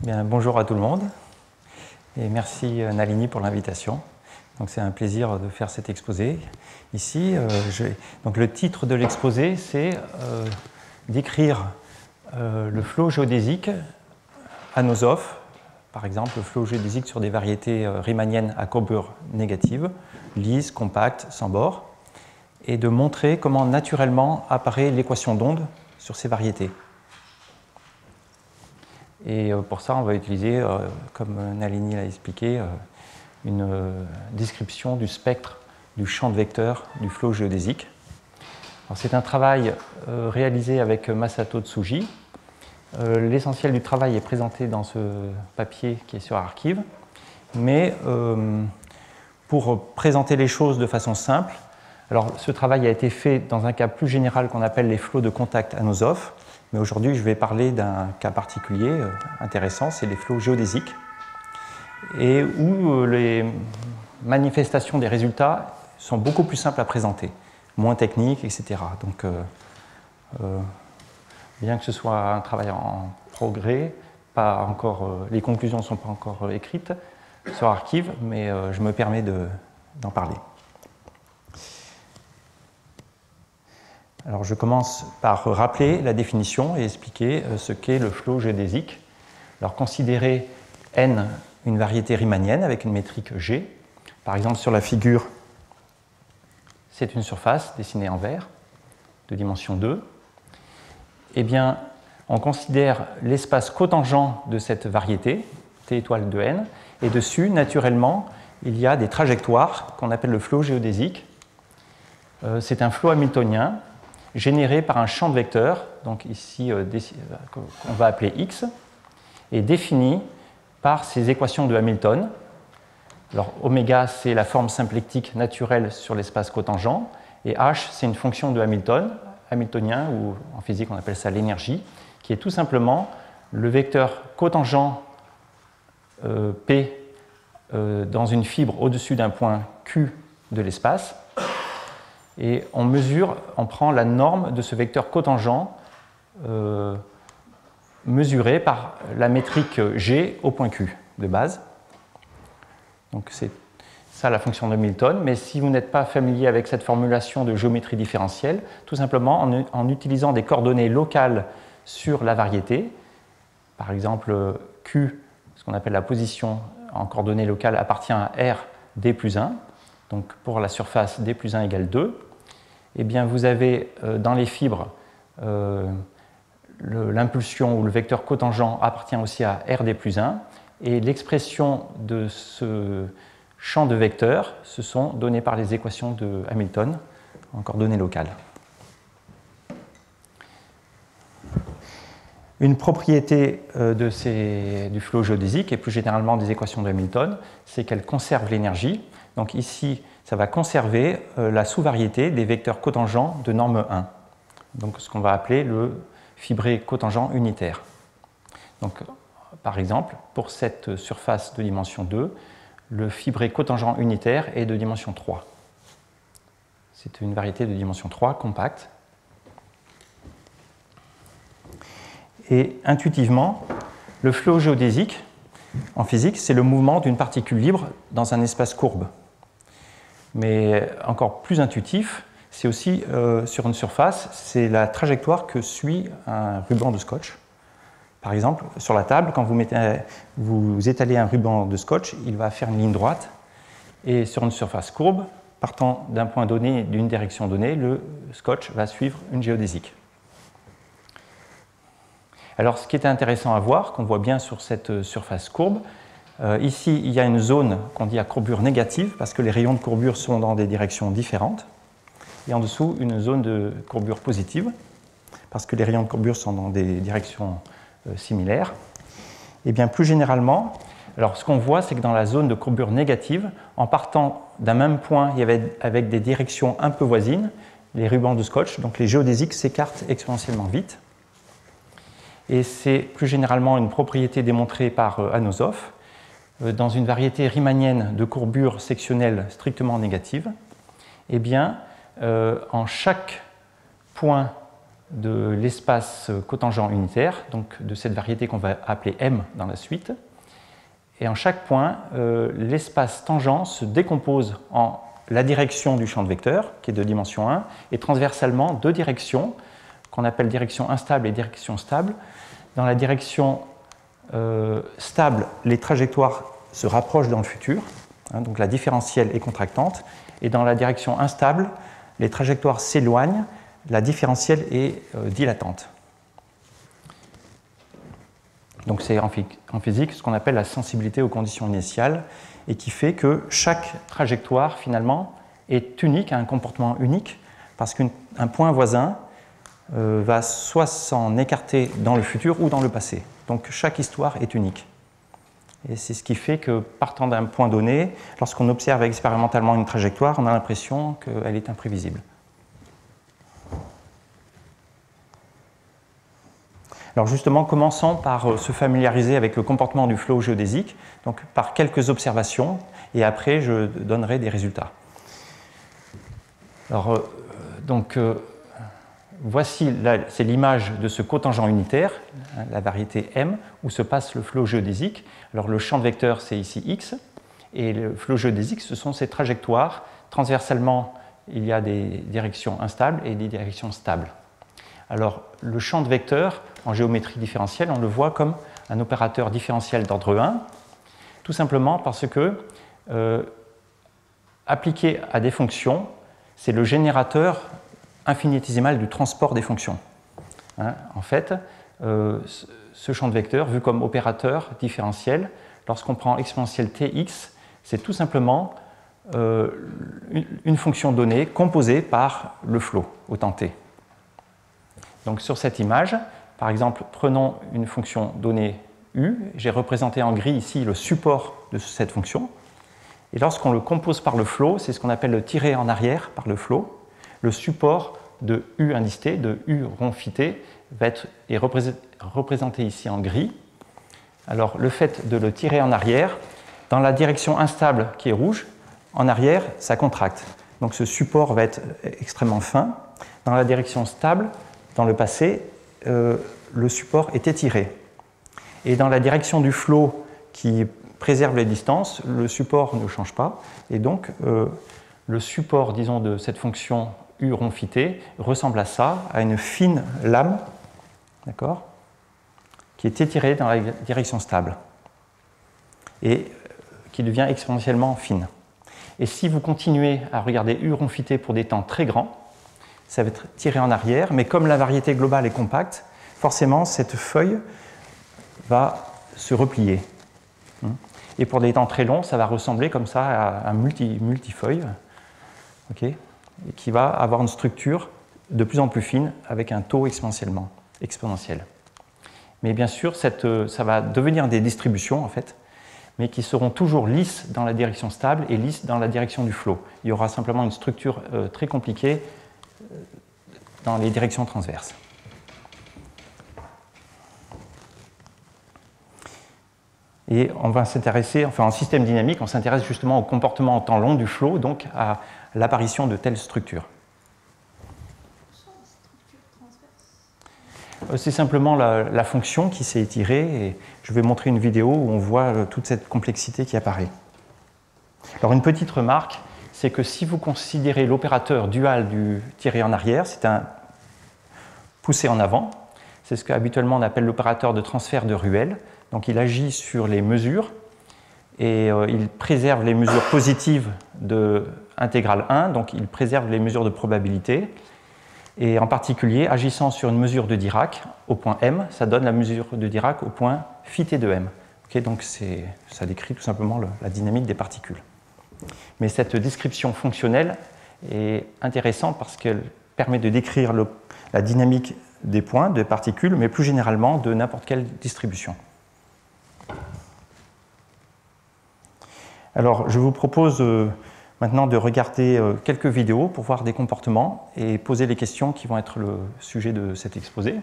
Bien, bonjour à tout le monde et merci Nalini pour l'invitation. C'est un plaisir de faire cet exposé ici. Donc, le titre de l'exposé, c'est décrire le flot géodésique anosophe, par exemple le flot géodésique sur des variétés riemanniennes à courbure négative, lisses, compactes, sans bord, et de montrer comment naturellement apparaît l'équation d'onde sur ces variétés. Et pour ça, on va utiliser, comme Nalini l'a expliqué, une description du spectre du champ de vecteurs du flot géodésique. C'est un travail réalisé avec Masato Tsuji. L'essentiel du travail est présenté dans ce papier qui est sur Archive. Mais pour présenter les choses de façon simple, alors ce travail a été fait dans un cas plus général qu'on appelle les flots de contact anosophes. Mais aujourd'hui, je vais parler d'un cas particulier intéressant, c'est les flots géodésiques, et où les manifestations des résultats sont beaucoup plus simples à présenter, moins techniques, etc. Donc, bien que ce soit un travail en progrès, pas encore, les conclusions ne sont pas encore écrites sur Archive, mais je me permets d'en parler. Alors, je commence par rappeler la définition et expliquer ce qu'est le flot géodésique. Alors, considérez N une variété riemannienne avec une métrique G. Par exemple, sur la figure, c'est une surface dessinée en vert de dimension 2. Eh bien, on considère l'espace cotangent de cette variété, T étoile de N, et dessus, naturellement, il y a des trajectoires qu'on appelle le flot géodésique. C'est un flot hamiltonien généré par un champ de vecteurs, donc ici qu'on va appeler X, et défini par ces équations de Hamilton. Alors oméga, c'est la forme symplectique naturelle sur l'espace cotangent, et H, c'est une fonction de Hamilton, hamiltonien, ou en physique on appelle ça l'énergie, qui est tout simplement le vecteur cotangent P dans une fibre au-dessus d'un point Q de l'espace. Et on prend la norme de ce vecteur cotangent mesuré par la métrique G au point Q de base. Donc c'est ça la fonction de Hamilton, mais si vous n'êtes pas familier avec cette formulation de géométrie différentielle, tout simplement en utilisant des coordonnées locales sur la variété, par exemple Q, ce qu'on appelle la position en coordonnées locales, appartient à R d plus 1, donc pour la surface d plus 1 égale 2, eh bien vous avez dans les fibres l'impulsion ou le vecteur cotangent appartient aussi à RD plus 1, et l'expression de ce champ de vecteurs se sont données par les équations de Hamilton en coordonnées locales. Une propriété du flot géodésique et plus généralement des équations de Hamilton, c'est qu'elles conservent l'énergie. Donc ici, ça va conserver la sous-variété des vecteurs cotangents de norme 1, donc ce qu'on va appeler le fibré cotangent unitaire. Donc, par exemple, pour cette surface de dimension 2, le fibré cotangent unitaire est de dimension 3. C'est une variété de dimension 3 compacte. Et intuitivement, le flot géodésique, en physique, c'est le mouvement d'une particule libre dans un espace courbe. Mais encore plus intuitif, c'est aussi sur une surface, c'est la trajectoire que suit un ruban de scotch. Par exemple, sur la table, quand vous étalez un ruban de scotch, il va faire une ligne droite. Et sur une surface courbe, partant d'un point donné, d'une direction donnée, le scotch va suivre une géodésique. Alors, ce qui est intéressant à voir, qu'on voit bien sur cette surface courbe, ici, il y a une zone qu'on dit à courbure négative, parce que les rayons de courbure sont dans des directions différentes. Et en dessous, une zone de courbure positive, parce que les rayons de courbure sont dans des directions similaires. Et bien plus généralement, alors ce qu'on voit, c'est que dans la zone de courbure négative, en partant d'un même point et avec des directions un peu voisines, les rubans de scotch, donc les géodésiques, s'écartent exponentiellement vite. Et c'est plus généralement une propriété démontrée par Anosov dans une variété riemannienne de courbure sectionnelle strictement négative. Eh bien, en chaque point de l'espace cotangent unitaire, donc de cette variété qu'on va appeler M dans la suite. Et en chaque point, l'espace tangent se décompose en la direction du champ de vecteur, qui est de dimension 1, et transversalement deux directions, qu'on appelle direction instable et direction stable. Dans la direction stable, les trajectoires se rapprochent dans le futur, hein, donc la différentielle est contractante, et dans la direction instable, les trajectoires s'éloignent, la différentielle est dilatante. Donc c'est en physique ce qu'on appelle la sensibilité aux conditions initiales, et qui fait que chaque trajectoire, finalement, est unique, a un comportement unique, parce qu'un point voisin va soit s'en écarter dans le futur ou dans le passé. Donc chaque histoire est unique. Et c'est ce qui fait que, partant d'un point donné, lorsqu'on observe expérimentalement une trajectoire, on a l'impression qu'elle est imprévisible. Alors justement, commençons par se familiariser avec le comportement du flot géodésique, donc par quelques observations, et après je donnerai des résultats. Alors, voici, c'est l'image de ce cotangent unitaire, la variété M, où se passe le flot géodésique. Alors le champ de vecteur, c'est ici X, et le flot géodésique, ce sont ces trajectoires. Transversalement, il y a des directions instables et des directions stables. Alors, le champ de vecteur, en géométrie différentielle, on le voit comme un opérateur différentiel d'ordre 1, tout simplement parce que, appliqué à des fonctions, c'est le générateur infinitésimal du transport des fonctions. Hein, en fait, ce champ de vecteur, vu comme opérateur différentiel, lorsqu'on prend exponentielle tx, c'est tout simplement une fonction donnée composée par le flot au temps t. Donc sur cette image, par exemple, prenons une fonction donnée u, j'ai représenté en gris ici le support de cette fonction, et lorsqu'on le compose par le flot, c'est ce qu'on appelle le tiré en arrière par le flot, le support de u indice t, de u rond phi t, est représenté ici en gris. Alors le fait de le tirer en arrière, dans la direction instable qui est rouge, en arrière, ça contracte. Donc ce support va être extrêmement fin. Dans la direction stable, dans le passé, le support est étiré. Et dans la direction du flot qui préserve les distances, le support ne change pas. Et donc, le support, disons, de cette fonction u rond phi t ressemble à ça, à une fine lame, d'accord, qui est étirée dans la direction stable et qui devient exponentiellement fine. Et si vous continuez à regarder u rond phi t pour des temps très grands, ça va être tiré en arrière, mais comme la variété globale est compacte, forcément cette feuille va se replier. Et pour des temps très longs, ça va ressembler comme ça à un multifeuille, okay, qui va avoir une structure de plus en plus fine avec un taux exponentiel. Mais bien sûr, ça va devenir des distributions en fait, mais qui seront toujours lisses dans la direction stable et lisses dans la direction du flot. Il y aura simplement une structure très compliquée dans les directions transverses. Et on va s'intéresser, enfin en système dynamique, on s'intéresse justement au comportement en temps long du flot, donc à l'apparition de telles structures. C'est simplement la fonction qui s'est étirée, et je vais montrer une vidéo où on voit toute cette complexité qui apparaît. Alors une petite remarque, c'est que si vous considérez l'opérateur dual du tiré en arrière, c'est un poussé en avant, c'est ce qu'habituellement on appelle l'opérateur de transfert de Ruel. Donc il agit sur les mesures et il préserve les mesures positives de intégrale 1, donc il préserve les mesures de probabilité. Et en particulier, agissant sur une mesure de Dirac au point M, ça donne la mesure de Dirac au point phi t de M. Okay, donc ça décrit tout simplement la dynamique des particules. Mais cette description fonctionnelle est intéressante parce qu'elle permet de décrire la dynamique des points, des particules, mais plus généralement de n'importe quelle distribution. Alors, je vous propose maintenant de regarder quelques vidéos pour voir des comportements et poser les questions qui vont être le sujet de cet exposé.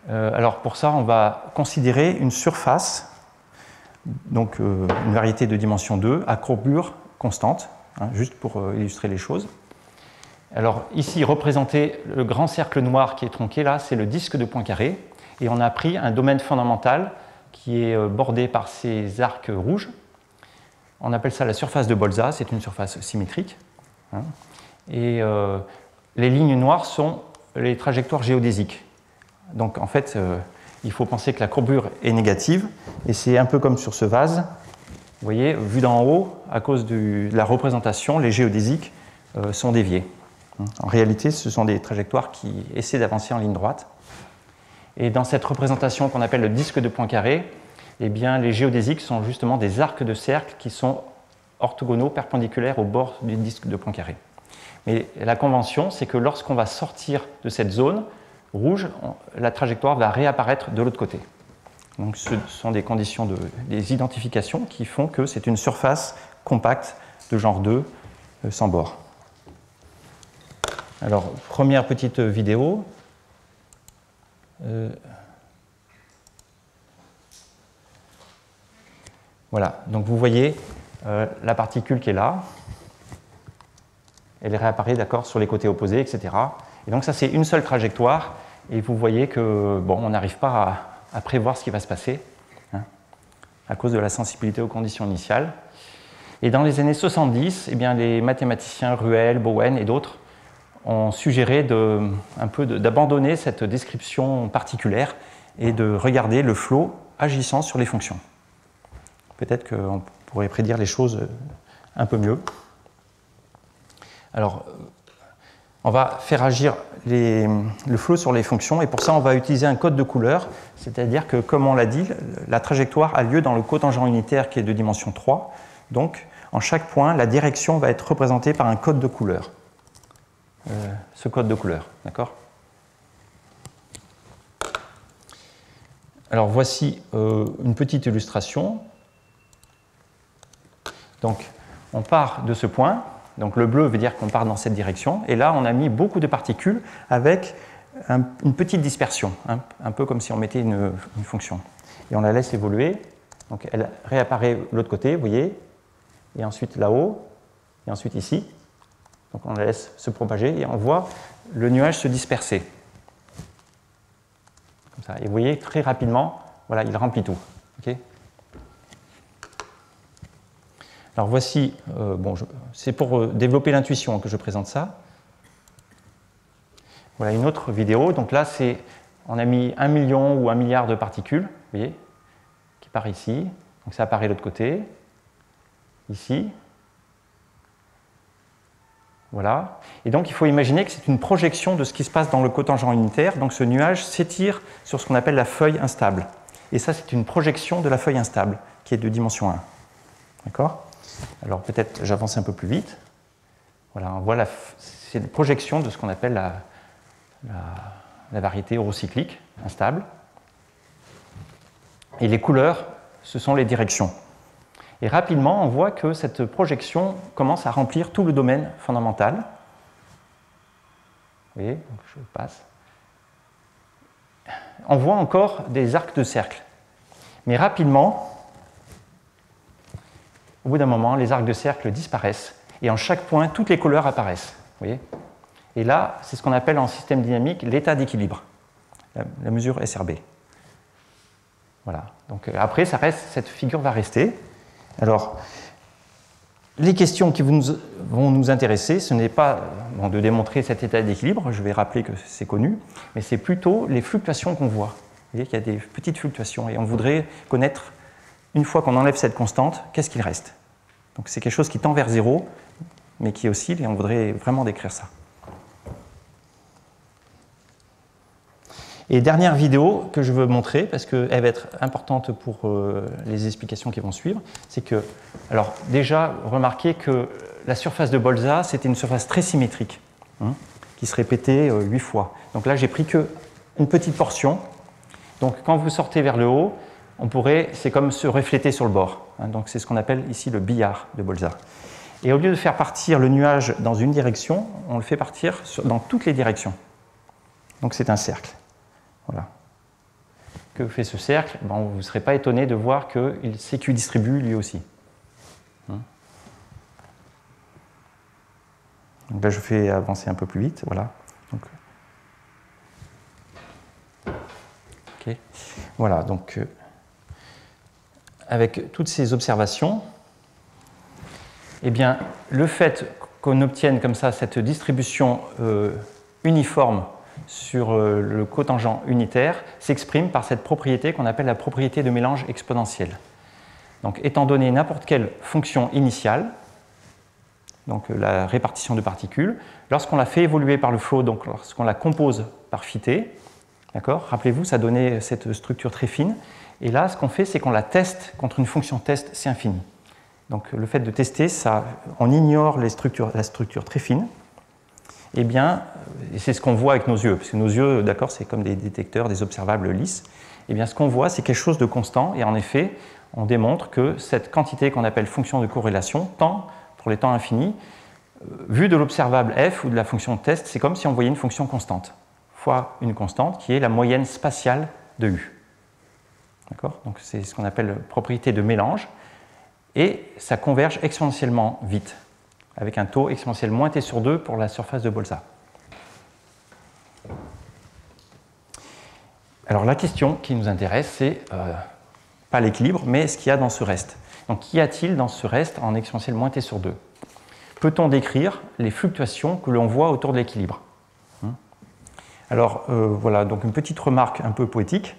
Alors, pour ça, on va considérer une surface, donc une variété de dimension 2, à courbure constante, hein, juste pour illustrer les choses. Alors ici, représenté le grand cercle noir qui est tronqué, là, c'est le disque de Poincaré. Et on a pris un domaine fondamental qui est bordé par ces arcs rouges. On appelle ça la surface de Bolzat, c'est une surface symétrique. Hein. Et les lignes noires sont les trajectoires géodésique. Donc en fait, il faut penser que la courbure est négative, et c'est un peu comme sur ce vase. Vous voyez, vu d'en haut, à cause de la représentation, les géodésiques sont déviés. En réalité, ce sont des trajectoires qui essaient d'avancer en ligne droite. Et dans cette représentation qu'on appelle le disque de Poincaré, eh bien, les géodésiques sont justement des arcs de cercle qui sont orthogonaux, perpendiculaires au bord du disque de Poincaré. Mais la convention, c'est que lorsqu'on va sortir de cette zone rouge, la trajectoire va réapparaître de l'autre côté. Donc ce sont des conditions, des identifications qui font que c'est une surface compacte de genre 2 sans bord. Alors, première petite vidéo. Voilà, donc vous voyez la particule qui est là. Elle réapparaît d'accord sur les côtés opposés, etc. Et donc ça, c'est une seule trajectoire. Et vous voyez que bon, on n'arrive pas à prévoir ce qui va se passer, hein, à cause de la sensibilité aux conditions initiales. Et dans les années 70, eh bien, les mathématiciens Ruel, Bowen et d'autres ont suggéré d'abandonner cette description particulière et de regarder le flot agissant sur les fonctions. Peut-être qu'on pourrait prédire les choses un peu mieux. Alors, on va faire agir le flot sur les fonctions, et pour ça, on va utiliser un code de couleur, c'est-à-dire que, comme on l'a dit, la trajectoire a lieu dans le cotangent unitaire qui est de dimension 3. Donc, en chaque point, la direction va être représentée par un code de couleur. Ce code de couleur, d'accord? Alors, voici une petite illustration. Donc, on part de ce point. Donc le bleu veut dire qu'on part dans cette direction. Et là, on a mis beaucoup de particules avec une petite dispersion, hein, un peu comme si on mettait une fonction. Et on la laisse évoluer. Donc elle réapparaît de l'autre côté, vous voyez. Et ensuite là-haut. Et ensuite ici. Donc on la laisse se propager et on voit le nuage se disperser. Comme ça. Et vous voyez, très rapidement, voilà, il remplit tout. Okay. Alors voici, c'est pour développer l'intuition que je présente ça. Voilà une autre vidéo. Donc là, on a mis 1 million ou 1 milliard de particules, vous voyez, qui part ici. Donc ça apparaît de l'autre côté, ici. Voilà. Et donc il faut imaginer que c'est une projection de ce qui se passe dans le cotangent unitaire. Donc ce nuage s'étire sur ce qu'on appelle la feuille instable. Et ça, c'est une projection de la feuille instable, qui est de dimension 1. D'accord ? Alors peut-être j'avance un peu plus vite. Voilà, on voit c'est une projection de ce qu'on appelle la variété eurocyclique instable. Et les couleurs, ce sont les directions. Et rapidement, on voit que cette projection commence à remplir tout le domaine fondamental. Vous voyez, donc je passe. On voit encore des arcs de cercle. Mais rapidement, au bout d'un moment, les arcs de cercle disparaissent et en chaque point, toutes les couleurs apparaissent. Vous voyez ? Et là, c'est ce qu'on appelle en système dynamique l'état d'équilibre, la mesure SRB. Voilà. Donc après, cette figure va rester. Alors, les questions qui vont nous intéresser, ce n'est pas de démontrer cet état d'équilibre, je vais rappeler que c'est connu, mais c'est plutôt les fluctuations qu'on voit. Vous voyez qu'il y a des petites fluctuations et on voudrait connaître, une fois qu'on enlève cette constante, qu'est-ce qu'il reste? Donc c'est quelque chose qui tend vers 0, mais qui oscille, et on voudrait vraiment décrire ça. Et dernière vidéo que je veux montrer, parce qu'elle va être importante pour les explications qui vont suivre, c'est que, alors déjà, remarquez que la surface de Bolzat, c'était une surface très symétrique, hein, qui se répétait 8 fois. Donc là, j'ai pris qu'une petite portion. Donc quand vous sortez vers le haut, c'est comme se refléter sur le bord. Hein, donc c'est ce qu'on appelle ici le billard de Bolzat. Et au lieu de faire partir le nuage dans une direction, on le fait partir dans toutes les directions. Donc c'est un cercle. Voilà. Que fait ce cercle? Vous ne serez pas étonné de voir qu'il s'équidistribue lui aussi. Hein? Donc là, je fais avancer un peu plus vite. Voilà. Donc, okay. Voilà, donc avec toutes ces observations, eh bien, le fait qu'on obtienne comme ça cette distribution uniforme sur le cotangent unitaire s'exprime par cette propriété qu'on appelle la propriété de mélange exponentiel. Donc, étant donné n'importe quelle fonction initiale, donc la répartition de particules, lorsqu'on la fait évoluer par le flow, donc lorsqu'on la compose par φt, d'accord, rappelez-vous, ça donnait cette structure très fine, et là, ce qu'on fait, c'est qu'on la teste contre une fonction test C infini. Donc, le fait de tester, ça, on ignore la structure très fine, eh bien, et c'est ce qu'on voit avec nos yeux, parce que nos yeux, d'accord, c'est comme des détecteurs, des observables lisses, eh bien, ce qu'on voit, c'est quelque chose de constant, et en effet, on démontre que cette quantité qu'on appelle fonction de corrélation tend, pour les temps infinis, vu de l'observable f ou de la fonction test, c'est comme si on voyait une fonction constante, fois une constante qui est la moyenne spatiale de U. D'accord ? Donc c'est ce qu'on appelle propriété de mélange, et ça converge exponentiellement vite, avec un taux exponentiel moins t sur 2 pour la surface de Bolzat. Alors la question qui nous intéresse, c'est pas l'équilibre, mais ce qu'il y a dans ce reste. Donc qu'y a-t-il dans ce reste en exponentiel moins t sur 2 ? Peut-on décrire les fluctuations que l'on voit autour de l'équilibre ? Alors voilà, donc une petite remarque un peu poétique.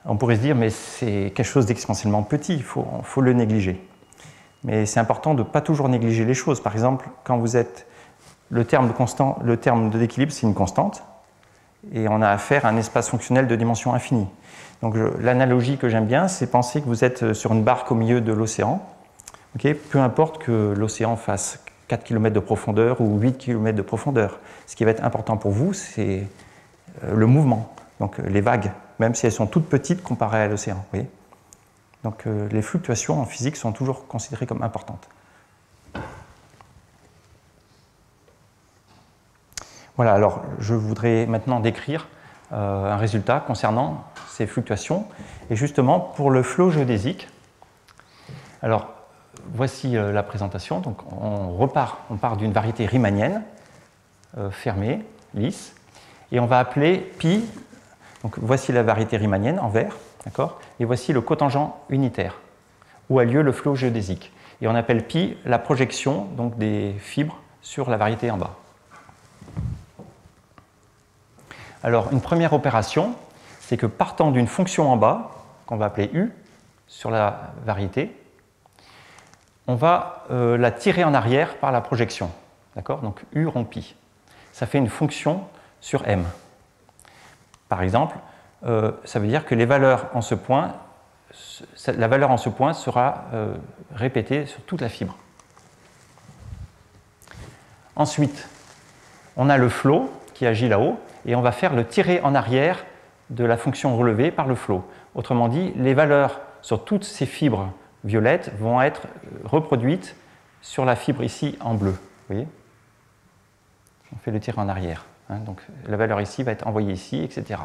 On pourrait se dire, mais c'est quelque chose d'exponentiellement petit, il faut le négliger. Mais c'est important de ne pas toujours négliger les choses. Par exemple, quand vous êtes... Le terme de l'équilibre, c'est une constante, et on a affaire à un espace fonctionnel de dimension infinie. Donc l'analogie que j'aime bien, c'est penser que vous êtes sur une barque au milieu de l'océan. Okay, peu importe que l'océan fasse 4 km de profondeur ou 8 km de profondeur. Ce qui va être important pour vous, c'est le mouvement, donc les vagues, même si elles sont toutes petites comparées à l'océan. Donc les fluctuations en physique sont toujours considérées comme importantes. Voilà, alors je voudrais maintenant décrire un résultat concernant ces fluctuations. Et justement, pour le flot géodésique, alors voici la présentation. Donc on part d'une variété riemannienne, fermée, lisse, et on va appeler pi. Donc voici la variété riemannienne en vert, d'accord ? Et voici le cotangent unitaire, où a lieu le flot géodésique. Et on appelle pi la projection donc, des fibres sur la variété en bas. Alors, une première opération, c'est que partant d'une fonction en bas, qu'on va appeler U, sur la variété, on va la tirer en arrière par la projection. D'accord ? Donc, U rond pi. Ça fait une fonction sur M. Par exemple, ça veut dire que les valeurs en ce point, la valeur en ce point sera répétée sur toute la fibre. Ensuite, on a le flow qui agit là-haut, et on va faire le tirer en arrière de la fonction relevée par le flow. Autrement dit, les valeurs sur toutes ces fibres violettes vont être reproduites sur la fibre ici en bleu. Vous voyez ? On fait le tirer en arrière. Donc la valeur ici va être envoyée ici, etc.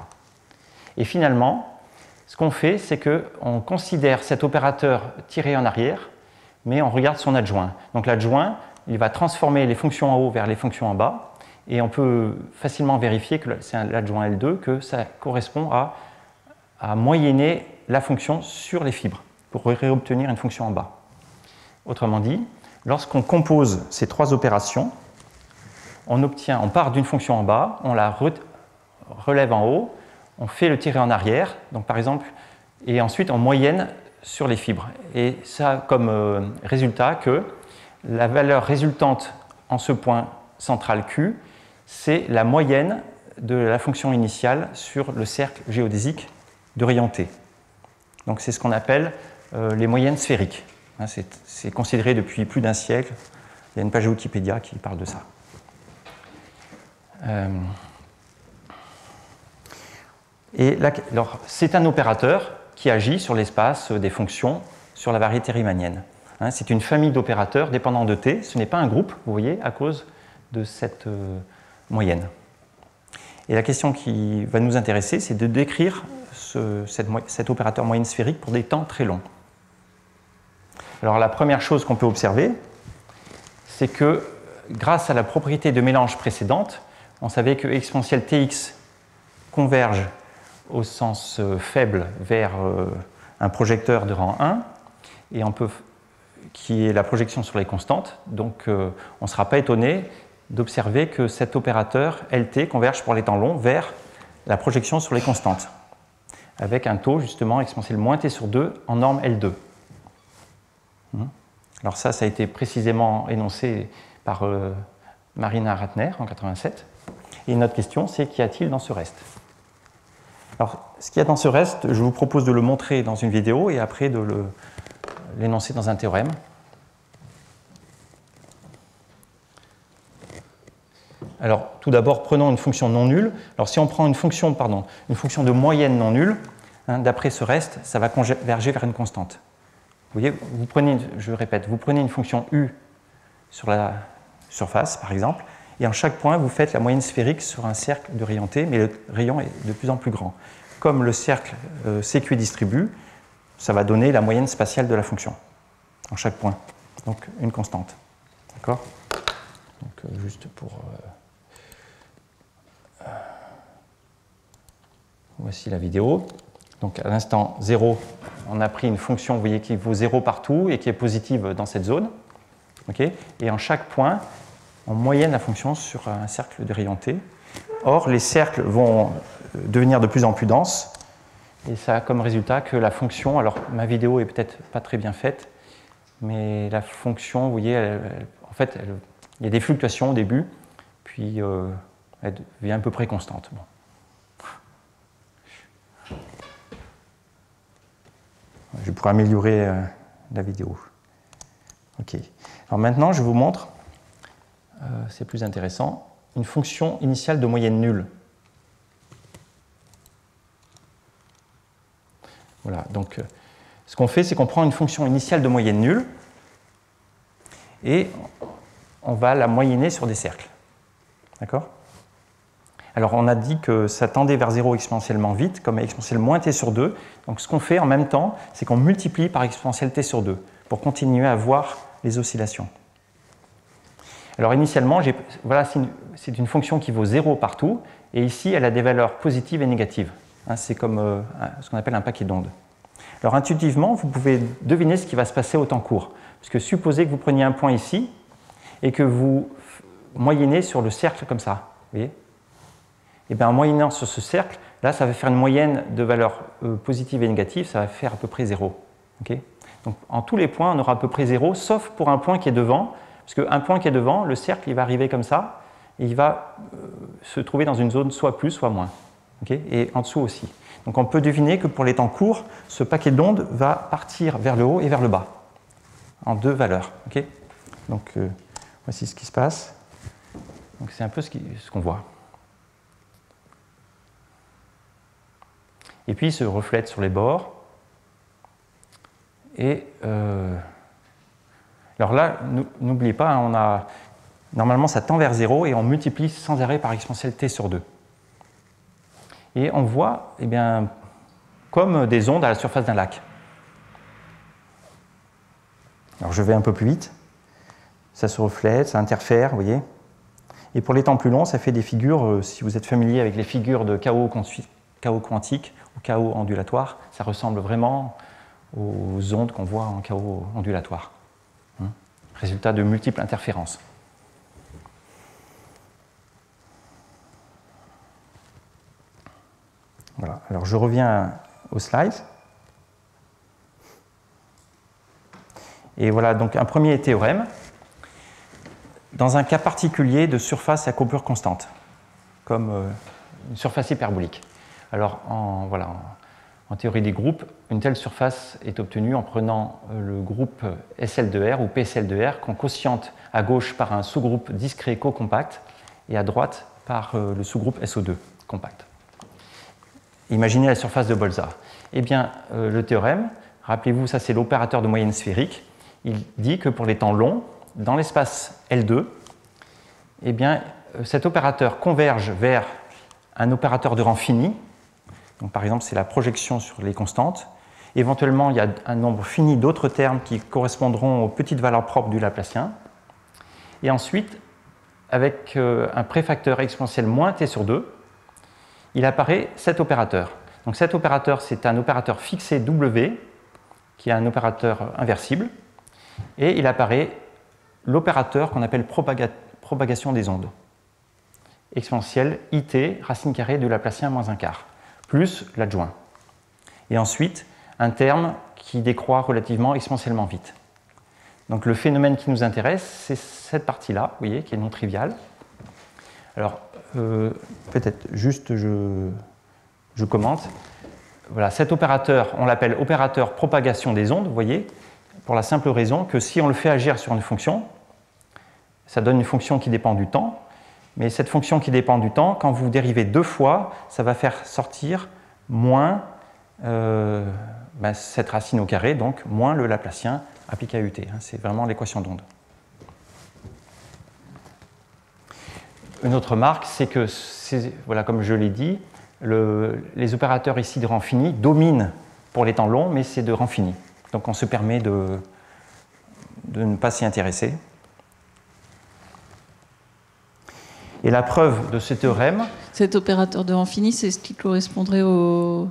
Et finalement, ce qu'on fait, c'est qu'on considère cet opérateur tiré en arrière, mais on regarde son adjoint. Donc l'adjoint, il va transformer les fonctions en haut vers les fonctions en bas, et on peut facilement vérifier que c'est l'adjoint L2, que ça correspond à moyenner la fonction sur les fibres pour réobtenir une fonction en bas. Autrement dit, lorsqu'on compose ces trois opérations, on part d'une fonction en bas, on la relève en haut, on fait le tirer en arrière, donc par exemple, et ensuite on moyenne sur les fibres. Et ça a comme résultat que la valeur résultante en ce point central Q, c'est la moyenne de la fonction initiale sur le cercle géodésique de rayon T. Donc c'est ce qu'on appelle les moyennes sphériques. C'est considéré depuis plus d'un siècle. Il y a une page Wikipédia qui parle de ça. C'est un opérateur qui agit sur l'espace des fonctions sur la variété riemannienne. C'est une famille d'opérateurs dépendants de T. Ce n'est pas un groupe, vous voyez, à cause de cette moyenne. Et la question qui va nous intéresser, c'est de décrire cet opérateur moyenne sphérique pour des temps très longs. Alors la première chose qu'on peut observer, c'est que grâce à la propriété de mélange précédente, on savait que exponentielle Tx converge au sens faible vers un projecteur de rang 1, et qui est la projection sur les constantes. Donc on ne sera pas étonné d'observer que cet opérateur LT converge pour les temps longs vers la projection sur les constantes, avec un taux justement exponentiel moins t sur 2 en norme L2. Alors ça a été précisément énoncé par Marina Ratner en 87. Et notre question, c'est qu'y a-t-il dans ce reste? Alors, ce qu'il y a dans ce reste, je vous propose de le montrer dans une vidéo et après de l'énoncer dans un théorème. Alors, tout d'abord, prenons une fonction non nulle. Alors, si on prend une fonction de moyenne non nulle, d'après ce reste, ça va converger vers une constante. Vous voyez, je répète, vous prenez une fonction U sur la surface, par exemple, et en chaque point, vous faites la moyenne sphérique sur un cercle de rayon T, mais le rayon est de plus en plus grand. Comme le cercle CQ distribue, ça va donner la moyenne spatiale de la fonction, en chaque point. Donc, une constante. D'accord? Donc, juste pour... voici la vidéo. Donc, à l'instant 0, on a pris une fonction, vous voyez, qui vaut 0 partout et qui est positive dans cette zone. Okay, et en chaque point, on moyenne la fonction sur un cercle de rayon T. Or, les cercles vont devenir de plus en plus denses. Et ça a comme résultat que la fonction, alors ma vidéo est peut-être pas très bien faite, mais la fonction, vous voyez, en fait, il y a des fluctuations au début, puis elle devient à peu près constante. Bon. Je pourrais améliorer la vidéo. OK. Alors maintenant, je vous montre, c'est plus intéressant, une fonction initiale de moyenne nulle. Voilà, donc ce qu'on fait, c'est qu'on prend une fonction initiale de moyenne nulle et on va la moyenner sur des cercles. D'accord? Alors on a dit que ça tendait vers 0 exponentiellement vite, comme exponentielle moins t sur 2. Donc ce qu'on fait en même temps, c'est qu'on multiplie par exponentielle t sur 2 pour continuer à voir les oscillations. Alors initialement, voilà, c'est une fonction qui vaut 0 partout, et ici elle a des valeurs positives et négatives. C'est comme ce qu'on appelle un paquet d'ondes. Alors intuitivement, vous pouvez deviner ce qui va se passer au temps court. Parce que supposez que vous preniez un point ici et que vous moyennez sur le cercle comme ça. Vous voyez? Et bien en moyennant sur ce cercle, là ça va faire une moyenne de valeurs positives et négatives, ça va faire à peu près 0. Okay? Donc en tous les points, on aura à peu près 0, sauf pour un point qui est devant. Parce qu'un point qui est devant, le cercle, il va arriver comme ça, et il va se trouver dans une zone soit plus, soit moins. Okay? Et en dessous aussi. Donc on peut deviner que pour les temps courts, ce paquet d'ondes va partir vers le haut et vers le bas, en deux valeurs. Okay? Donc voici ce qui se passe. Donc c'est un peu ce qu'on voit. Et puis il se reflète sur les bords. Et alors là, n'oubliez pas, normalement ça tend vers 0 et on multiplie sans arrêt par exponentielle t sur 2. Et on voit, eh bien, comme des ondes à la surface d'un lac. Alors je vais un peu plus vite. Ça se reflète, ça interfère, vous voyez. Et pour les temps plus longs, ça fait des figures, si vous êtes familier avec les figures de chaos quantique ou chaos ondulatoire, ça ressemble vraiment aux ondes qu'on voit en chaos ondulatoire. Résultat de multiples interférences. Voilà. Alors je reviens aux slides. Et voilà donc un premier théorème. Dans un cas particulier de surface à courbure constante, comme une surface hyperbolique. Alors en théorie des groupes, une telle surface est obtenue en prenant le groupe SL de R ou PSL de R qu'on quotiente à gauche par un sous-groupe discret co-compact et à droite par le sous-groupe SO2 compact. Imaginez la surface de Bolzar. Eh bien, le théorème, rappelez-vous, ça c'est l'opérateur de moyenne sphérique, il dit que pour les temps longs, dans l'espace L2, eh bien, cet opérateur converge vers un opérateur de rang fini. Donc, par exemple, c'est la projection sur les constantes. Éventuellement, il y a un nombre fini d'autres termes qui correspondront aux petites valeurs propres du Laplacien. Et ensuite, avec un préfacteur exponentiel moins t sur 2, il apparaît cet opérateur. Donc cet opérateur, c'est un opérateur fixé W, qui est un opérateur inversible, et il apparaît l'opérateur qu'on appelle propagation des ondes, exponentielle IT, racine carrée de Laplacien moins un quart, plus l'adjoint. Et ensuite, un terme qui décroît relativement exponentiellement vite. Donc le phénomène qui nous intéresse, c'est cette partie-là, vous voyez, qui est non triviale. Alors, peut-être juste je commente. Voilà, cet opérateur, on l'appelle opérateur propagation des ondes, vous voyez, pour la simple raison que si on le fait agir sur une fonction, ça donne une fonction qui dépend du temps, mais cette fonction qui dépend du temps, quand vous dérivez 2 fois, ça va faire sortir moins cette racine au carré, donc moins le Laplacien appliqué à UT. C'est vraiment l'équation d'onde. Une autre remarque, c'est que, voilà, comme je l'ai dit, les opérateurs ici de rang fini dominent pour les temps longs, mais c'est de rang fini. Donc on se permet de ne pas s'y intéresser. Et la preuve de ce théorème... Cet opérateur de rang fini, c'est ce qui correspondrait aux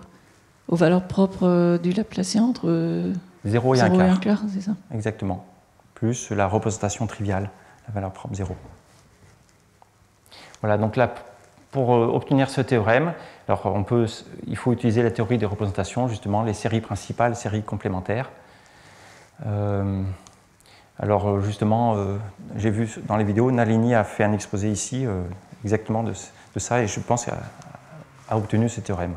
valeurs propres du Laplacien entre 0 et 1 quart, c'est ça? Exactement. Plus la représentation triviale, la valeur propre 0. Voilà, donc là, pour obtenir ce théorème, alors il faut utiliser la théorie des représentations, justement, les séries principales, les séries complémentaires. Alors justement, j'ai vu dans les vidéos, Nalini a fait un exposé ici exactement de ça, et je pense a obtenu ce théorème.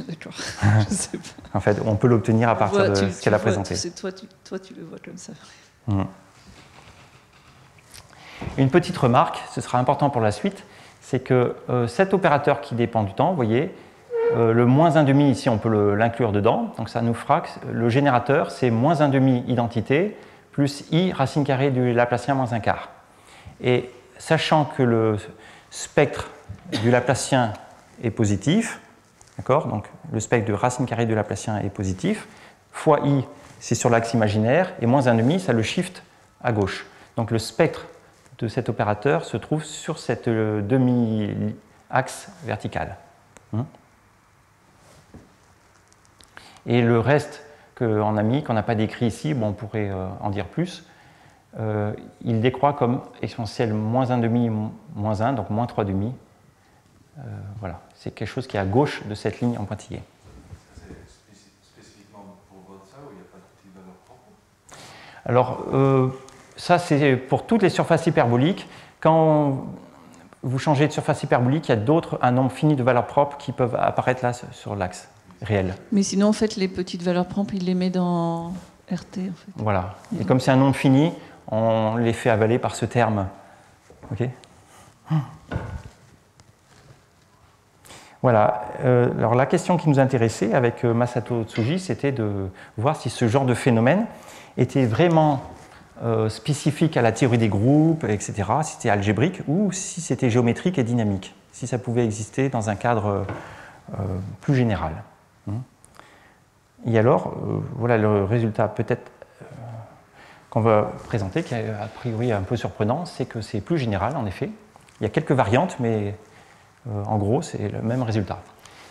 D'accord, je sais pas. En fait, on peut l'obtenir à partir de ce qu'elle a présenté. Toi, tu le vois comme ça. Une petite remarque, ce sera important pour la suite, c'est que cet opérateur qui dépend du temps, vous voyez, le moins 1,5 ici, on peut l'inclure dedans, donc ça nous fera que le générateur, c'est moins 1,5 identité, plus i racine carrée du Laplacien moins un quart. Et sachant que le spectre du Laplacien est positif, d'accord, donc le spectre de racine carrée du Laplacien est positif, fois i, c'est sur l'axe imaginaire, et moins 1,5, ça le shift à gauche. Donc le spectre de cet opérateur se trouve sur cette demi-axe vertical. Et le reste qu'on a mis, qu'on n'a pas décrit ici, bon, on pourrait en dire plus, il décroît comme exponentielle moins 1,5, moins 1, donc moins 3,5. Voilà, c'est quelque chose qui est à gauche de cette ligne en pointillé. C'est spécifiquement pour ça ou il n'y a pas de petite valeur propre? Alors, ça c'est pour toutes les surfaces hyperboliques. Quand vous changez de surface hyperbolique, il y a un nombre fini de valeurs propres qui peuvent apparaître là sur l'axe réel. Mais sinon, en fait, les petites valeurs propres, il les met dans RT, en fait. Voilà. Et comme c'est un nombre fini, on les fait avaler par ce terme. OK ? Voilà. Alors la question qui nous intéressait avec Masato Tsuji, c'était de voir si ce genre de phénomène était vraiment spécifique à la théorie des groupes, etc., si c'était algébrique ou si c'était géométrique et dynamique, si ça pouvait exister dans un cadre plus général. Et alors, voilà le résultat peut-être qu'on va présenter, qui est a priori un peu surprenant, c'est que c'est plus général en effet. Il y a quelques variantes, mais en gros, c'est le même résultat.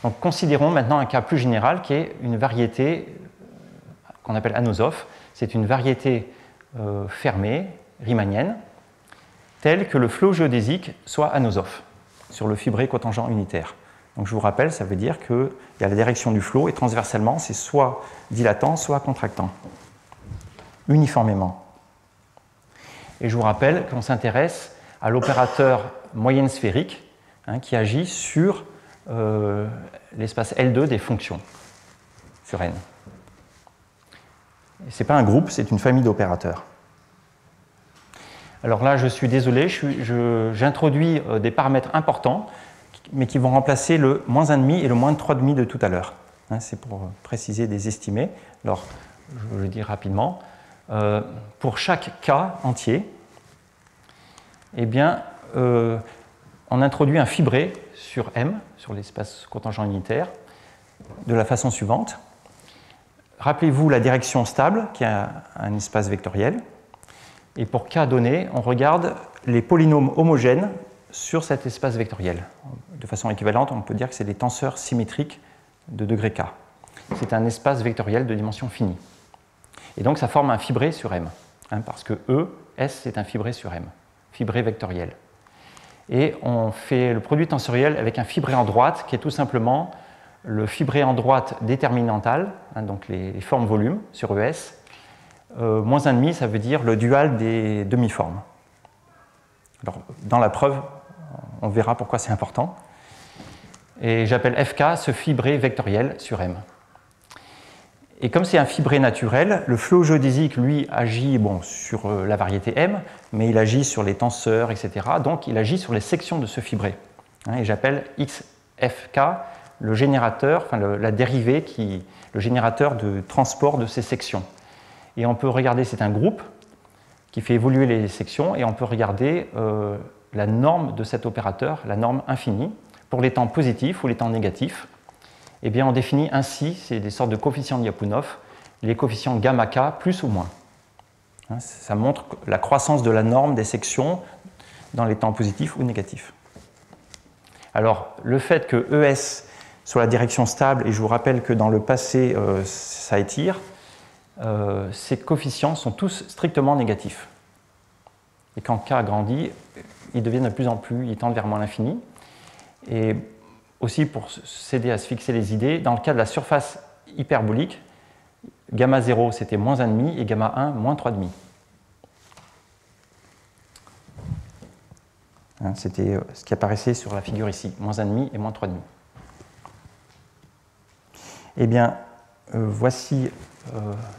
Donc considérons maintenant un cas plus général qui est une variété qu'on appelle anosophe. C'est une variété fermée, riemannienne, telle que le flot géodésique soit anosophe sur le fibré cotangent unitaire. Donc je vous rappelle, ça veut dire qu'il y a la direction du flot et transversalement, c'est soit dilatant, soit contractant, uniformément. Et je vous rappelle qu'on s'intéresse à l'opérateur moyenne sphérique qui agit sur l'espace L2 des fonctions sur N. Ce n'est pas un groupe, c'est une famille d'opérateurs. Alors là, je suis désolé, j'introduis des paramètres importants, mais qui vont remplacer le moins 1,5 et le moins 3,5 de tout à l'heure. C'est pour préciser des estimés. Alors, je le dis rapidement. Pour chaque cas entier, eh bien, on introduit un fibré sur M, sur l'espace cotangent unitaire, de la façon suivante. Rappelez-vous la direction stable, qui est un espace vectoriel. Et pour K donné, on regarde les polynômes homogènes sur cet espace vectoriel. De façon équivalente, on peut dire que c'est des tenseurs symétriques de degré k. C'est un espace vectoriel de dimension finie. Et donc ça forme un fibré sur M, hein, parce que E, S, c'est un fibré sur M, fibré vectoriel. Et on fait le produit tensoriel avec un fibré en droite, qui est tout simplement le fibré en droite déterminantal, hein, donc les formes volumes sur ES. Moins 1,5, ça veut dire le dual des demi-formes. Alors, dans la preuve, on verra pourquoi c'est important. Et j'appelle FK ce fibré vectoriel sur M. Et comme c'est un fibré naturel, le flot géodésique, lui, agit sur la variété M, mais il agit sur les tenseurs, etc. Donc il agit sur les sections de ce fibré. Et j'appelle XFK le générateur, enfin la dérivée, le générateur de transport de ces sections. Et on peut regarder, c'est un groupe qui fait évoluer les sections, et on peut regarder la norme de cet opérateur, la norme infinie, pour les temps positifs ou les temps négatifs. Eh bien, on définit ainsi, c'est des sortes de coefficients de Lyapunov, les coefficients gamma k plus ou moins. Ça montre la croissance de la norme des sections dans les temps positifs ou négatifs. Alors, le fait que ES soit la direction stable, et je vous rappelle que dans le passé, ça étire, ces coefficients sont tous strictement négatifs. Et quand k grandit, ils deviennent de plus en plus, ils tendent vers moins l'infini. Et aussi, pour s'aider à se fixer les idées, dans le cas de la surface hyperbolique, gamma 0 c'était moins 1,5 et gamma 1 moins 3,5. Hein, c'était ce qui apparaissait sur la figure ici, moins 1,5 et moins 3,5. Eh bien, voici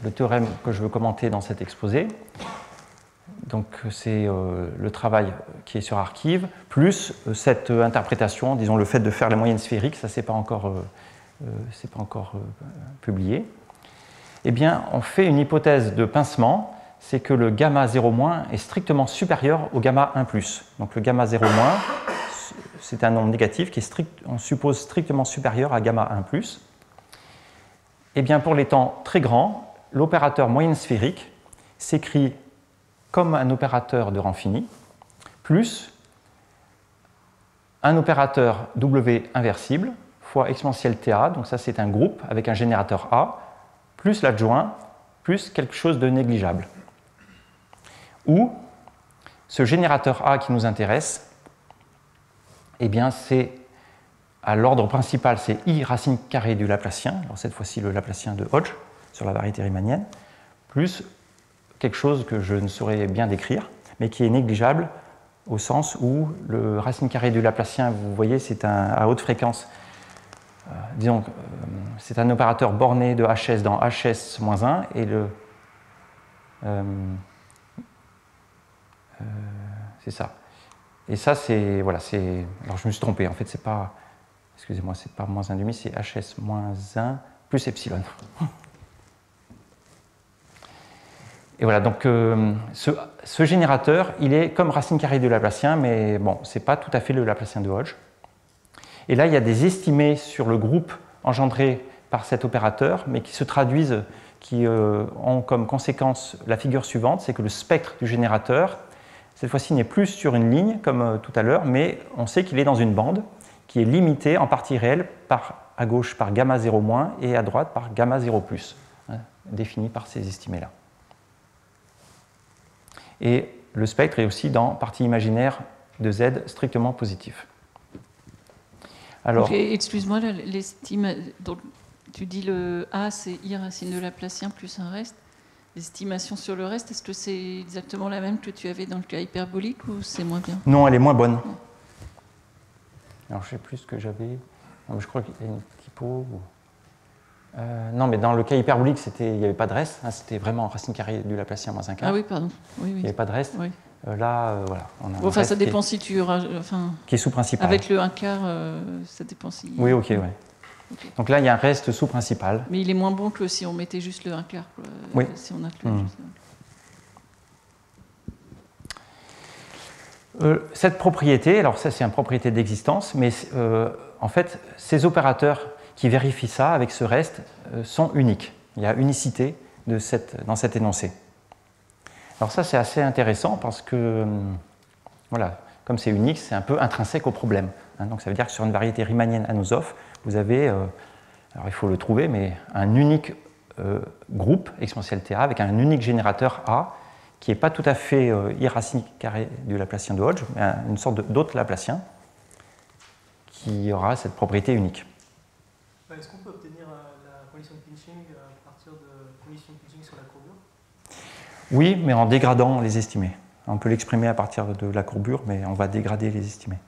le théorème que je veux commenter dans cet exposé. Donc c'est le travail qui est sur Archive, plus cette interprétation, disons le fait de faire les moyennes sphériques, ça c'est pas encore publié. Eh bien, on fait une hypothèse de pincement, c'est que le gamma 0- est strictement supérieur au gamma 1+. Donc le gamma 0-, c'est un nombre négatif qui est on suppose strictement supérieur à gamma 1+. Eh bien, pour les temps très grands, l'opérateur moyenne sphérique s'écrit comme un opérateur de rang fini, plus un opérateur W inversible fois exponentielle TA, donc ça c'est un groupe avec un générateur A, plus l'adjoint, plus quelque chose de négligeable. Ou ce générateur A qui nous intéresse, eh bien c'est à l'ordre principal, c'est I racine carrée du Laplacien, alors cette fois-ci le Laplacien de Hodge sur la variété riemannienne, plus quelque chose que je ne saurais bien décrire, mais qui est négligeable au sens où le racine carrée du Laplacien, vous voyez, c'est à haute fréquence. Disons, c'est un opérateur borné de HS dans HS-1 et c'est ça. Et ça, c'est voilà, c'est. Alors je me suis trompé. En fait, c'est pas. Excusez-moi, c'est pas moins 1,5, c'est HS-1 plus epsilon. Et voilà, donc ce générateur, il est comme racine carrée du Laplacien, mais bon, ce n'est pas tout à fait le Laplacien de Hodge. Et là, il y a des estimés sur le groupe engendré par cet opérateur, mais qui se traduisent, qui ont comme conséquence la figure suivante, c'est que le spectre du générateur, cette fois-ci, n'est plus sur une ligne, comme tout à l'heure, mais on sait qu'il est dans une bande qui est limitée en partie réelle à gauche par gamma 0- et à droite par gamma 0+, hein, définie par ces estimés-là. Et le spectre est aussi dans partie imaginaire de Z strictement positif. Alors, excuse-moi, l'estime, donc tu dis le A c'est I racine de Laplacien plus un reste. L'estimation sur le reste, est-ce que c'est exactement la même que tu avais dans le cas hyperbolique ou c'est moins bien? Non, elle est moins bonne. Alors je ne sais plus ce que j'avais. Je crois qu'il y a une typo. Non, mais dans le cas hyperbolique, il n'y avait pas de reste, hein, c'était vraiment racine carrée du Laplacien moins un quart. Ah oui, pardon. Oui, oui. Il n'y avait pas de reste. Oui. Là, voilà. On a enfin, ça dépend si tu. Enfin, qui est sous-principal. Avec le 1 quart, ça dépend si. Oui, ok, ouais. Okay. Donc là, il y a un reste sous-principal. Mais il est moins bon que si on mettait juste le 1 quart. Oui. Si on inclut juste le 1 quart. Cette propriété, alors ça, c'est une propriété d'existence, mais en fait, ces opérateurs qui vérifient ça avec ce reste sont uniques. Il y a unicité dans cet énoncé. Alors ça, c'est assez intéressant parce que Voilà, comme c'est unique, c'est un peu intrinsèque au problème. Hein. Donc ça veut dire que sur une variété riemannienne Anosov, vous avez, alors il faut le trouver, mais un unique groupe exponentiel T avec un unique générateur A qui n'est pas tout à fait I racine carrée du Laplacien de Hodge, mais une sorte d'autre Laplacien qui aura cette propriété unique. Est-ce qu'on peut obtenir la condition de pinching à partir de conditions de pinching sur la courbure? Oui, mais en dégradant les estimés. On peut l'exprimer à partir de la courbure, mais on va dégrader les estimés.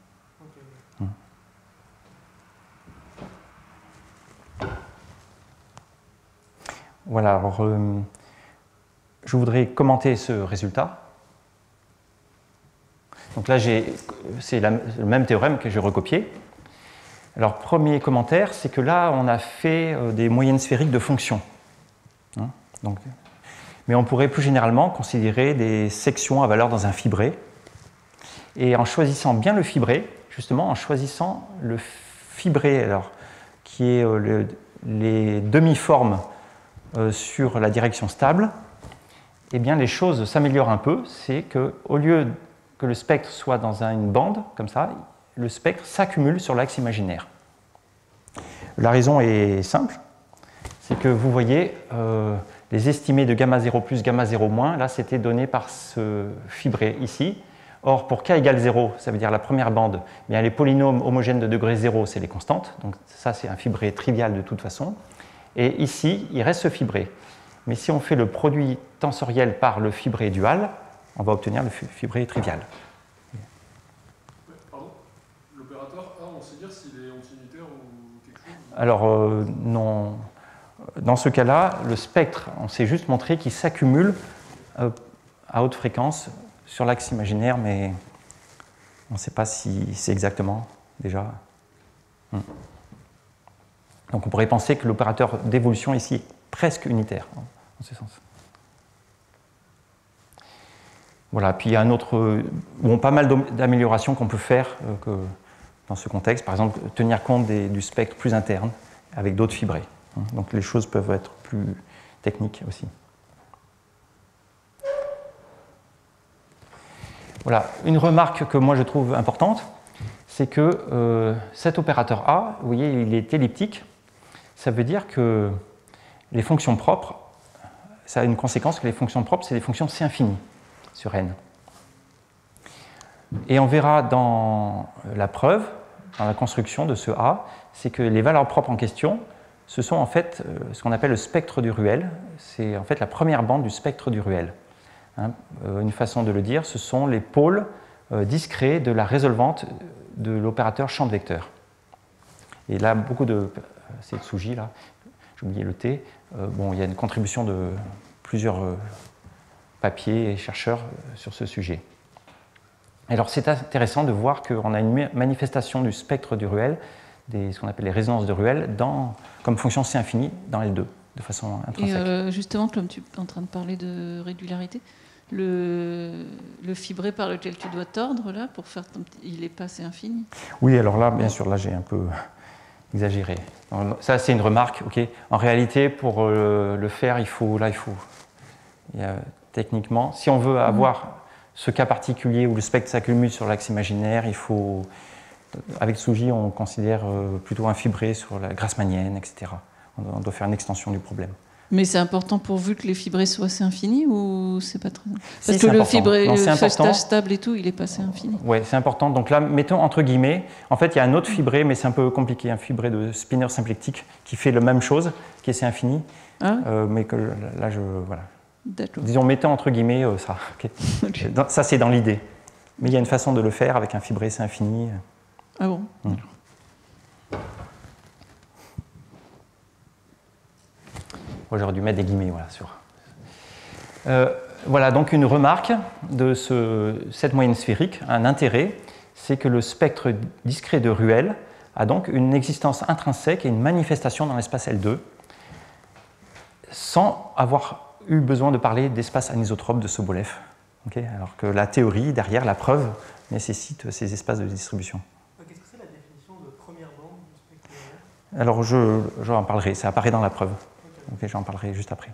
Okay. Voilà, alors je voudrais commenter ce résultat. Donc là, c'est le même théorème que j'ai recopié. Alors, premier commentaire, c'est que là, on a fait des moyennes sphériques de fonctions. Hein, donc, mais on pourrait plus généralement considérer des sections à valeur dans un fibré. Et en choisissant bien le fibré, justement, en choisissant le fibré, alors, qui est les demi-formes sur la direction stable, eh bien, les choses s'améliorent un peu. C'est qu'au lieu que le spectre soit dans une bande, comme ça, le spectre s'accumule sur l'axe imaginaire. La raison est simple, c'est que vous voyez les estimés de gamma 0 plus, gamma 0 moins, là c'était donné par ce fibré ici. Or, pour k égale 0, ça veut dire la première bande, eh bien, les polynômes homogènes de degré 0, c'est les constantes, donc ça c'est un fibré trivial de toute façon. Et ici, il reste ce fibré. Mais si on fait le produit tensoriel par le fibré dual, on va obtenir le fibré trivial. Pardon? L'opérateur A, on sait dire s'il est anti-unitaire ou quelque chose? Alors, non. Dans ce cas-là, le spectre, on s'est juste montré qu'il s'accumule à haute fréquence sur l'axe imaginaire, mais on ne sait pas si c'est exactement déjà. Donc on pourrait penser que l'opérateur d'évolution ici est presque unitaire, en ce sens. Voilà, puis il y a un autre, pas mal d'améliorations qu'on peut faire dans ce contexte. Par exemple, tenir compte du spectre plus interne avec d'autres fibrés. Donc les choses peuvent être plus techniques aussi. Voilà, une remarque que moi je trouve importante, c'est que cet opérateur A, vous voyez, il est elliptique. Ça veut dire que les fonctions propres, ça a une conséquence que les fonctions propres, c'est des fonctions C infinies sur n. Et on verra dans la preuve, dans la construction de ce A, c'est que les valeurs propres en question, ce sont en fait ce qu'on appelle le spectre du Ruel. C'est en fait la première bande du spectre du Ruel. Hein, une façon de le dire, ce sont les pôles discrets de la résolvante de l'opérateur champ de vecteur. Et là, beaucoup de... C'est Tsuji, là, j'ai oublié le T. Il y a une contribution de plusieurs papiers et chercheurs sur ce sujet. Alors, c'est intéressant de voir qu'on a une manifestation du spectre du Ruel, ce qu'on appelle les résonances de Ruel, comme fonction C infini dans L2, de façon intrinsèque. Et justement, comme tu es en train de parler de régularité, le fibré par lequel tu dois tordre, là, pour faire il n'est pas C infini? Oui, alors là, bien sûr, là, j'ai un peu exagéré. Ça, c'est une remarque. Okay. En réalité, pour le faire, il faut techniquement, si on veut avoir ce cas particulier où le spectre s'accumule sur l'axe imaginaire, il faut, avec Tsuji, on considère plutôt un fibré sur la grassmannienne, etc. On doit faire une extension du problème. Mais c'est important pourvu que les fibrés soient C infini ou c'est pas très... Parce que le fibré, le stage stable et tout, il est pas C infini. Oui, c'est important. Donc là, mettons entre guillemets, en fait, il y a un autre fibré, mais c'est un peu compliqué, un fibré de spinner symplectique qui fait la même chose, qui est C infini. Ah. Mais que là, voilà. D'accord. Disons, mettons entre guillemets ça. Okay. Okay. Ça, c'est dans l'idée. Mais il y a une façon de le faire avec un fibré C infini. Ah bon? J'aurais dû mettre des guillemets, voilà, sur. Voilà, donc une remarque de cette moyenne sphérique, un intérêt, c'est que le spectre discret de Ruel a donc une existence intrinsèque et une manifestation dans l'espace L2, sans avoir eu besoin de parler d'espace anisotrope de Sobolev. Okay, alors que la théorie, derrière, la preuve, nécessite ces espaces de distribution. Qu'est-ce que c'est la définition de première bande du spectre de Ruel? Alors, j'en parlerai, ça apparaît dans la preuve. Okay, j'en parlerai juste après.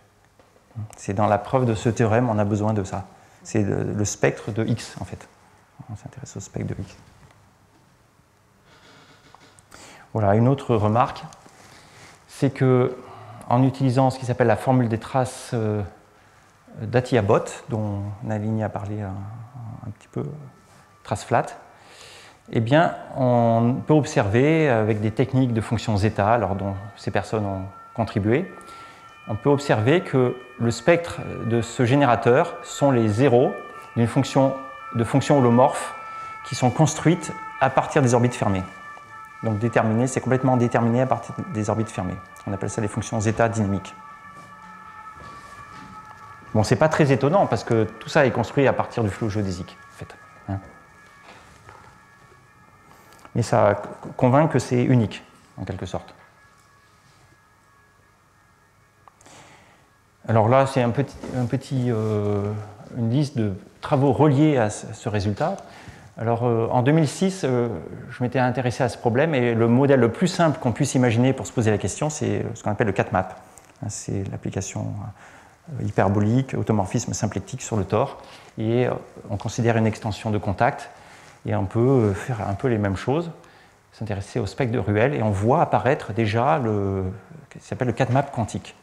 C'est dans la preuve de ce théorème, on a besoin de ça. C'est le spectre de X, en fait. On s'intéresse au spectre de X. Voilà, une autre remarque, c'est que en utilisant ce qui s'appelle la formule des traces d'Atiyah-Bott, dont Nalini a parlé un petit peu, traces flat, eh bien, on peut observer avec des techniques de fonctions zeta, alors dont ces personnes ont contribué, on peut observer que le spectre de ce générateur sont les zéros de fonctions holomorphes qui sont construites à partir des orbites fermées. Donc déterminé, c'est complètement déterminé à partir des orbites fermées. On appelle ça les fonctions zeta dynamiques. Bon, c'est pas très étonnant parce que tout ça est construit à partir du flot géodésique, en fait. Hein. Mais ça convainc que c'est unique, en quelque sorte. Alors là, c'est une liste de travaux reliés à ce résultat. Alors, en 2006, je m'étais intéressé à ce problème et le modèle le plus simple qu'on puisse imaginer pour se poser la question, c'est ce qu'on appelle le CatMap. C'est l'application hyperbolique, automorphisme symplectique sur le TOR. Et on considère une extension de contact et on peut faire un peu les mêmes choses, s'intéresser au spectre de Ruel et on voit apparaître déjà ce qui s'appelle le CatMap quantique,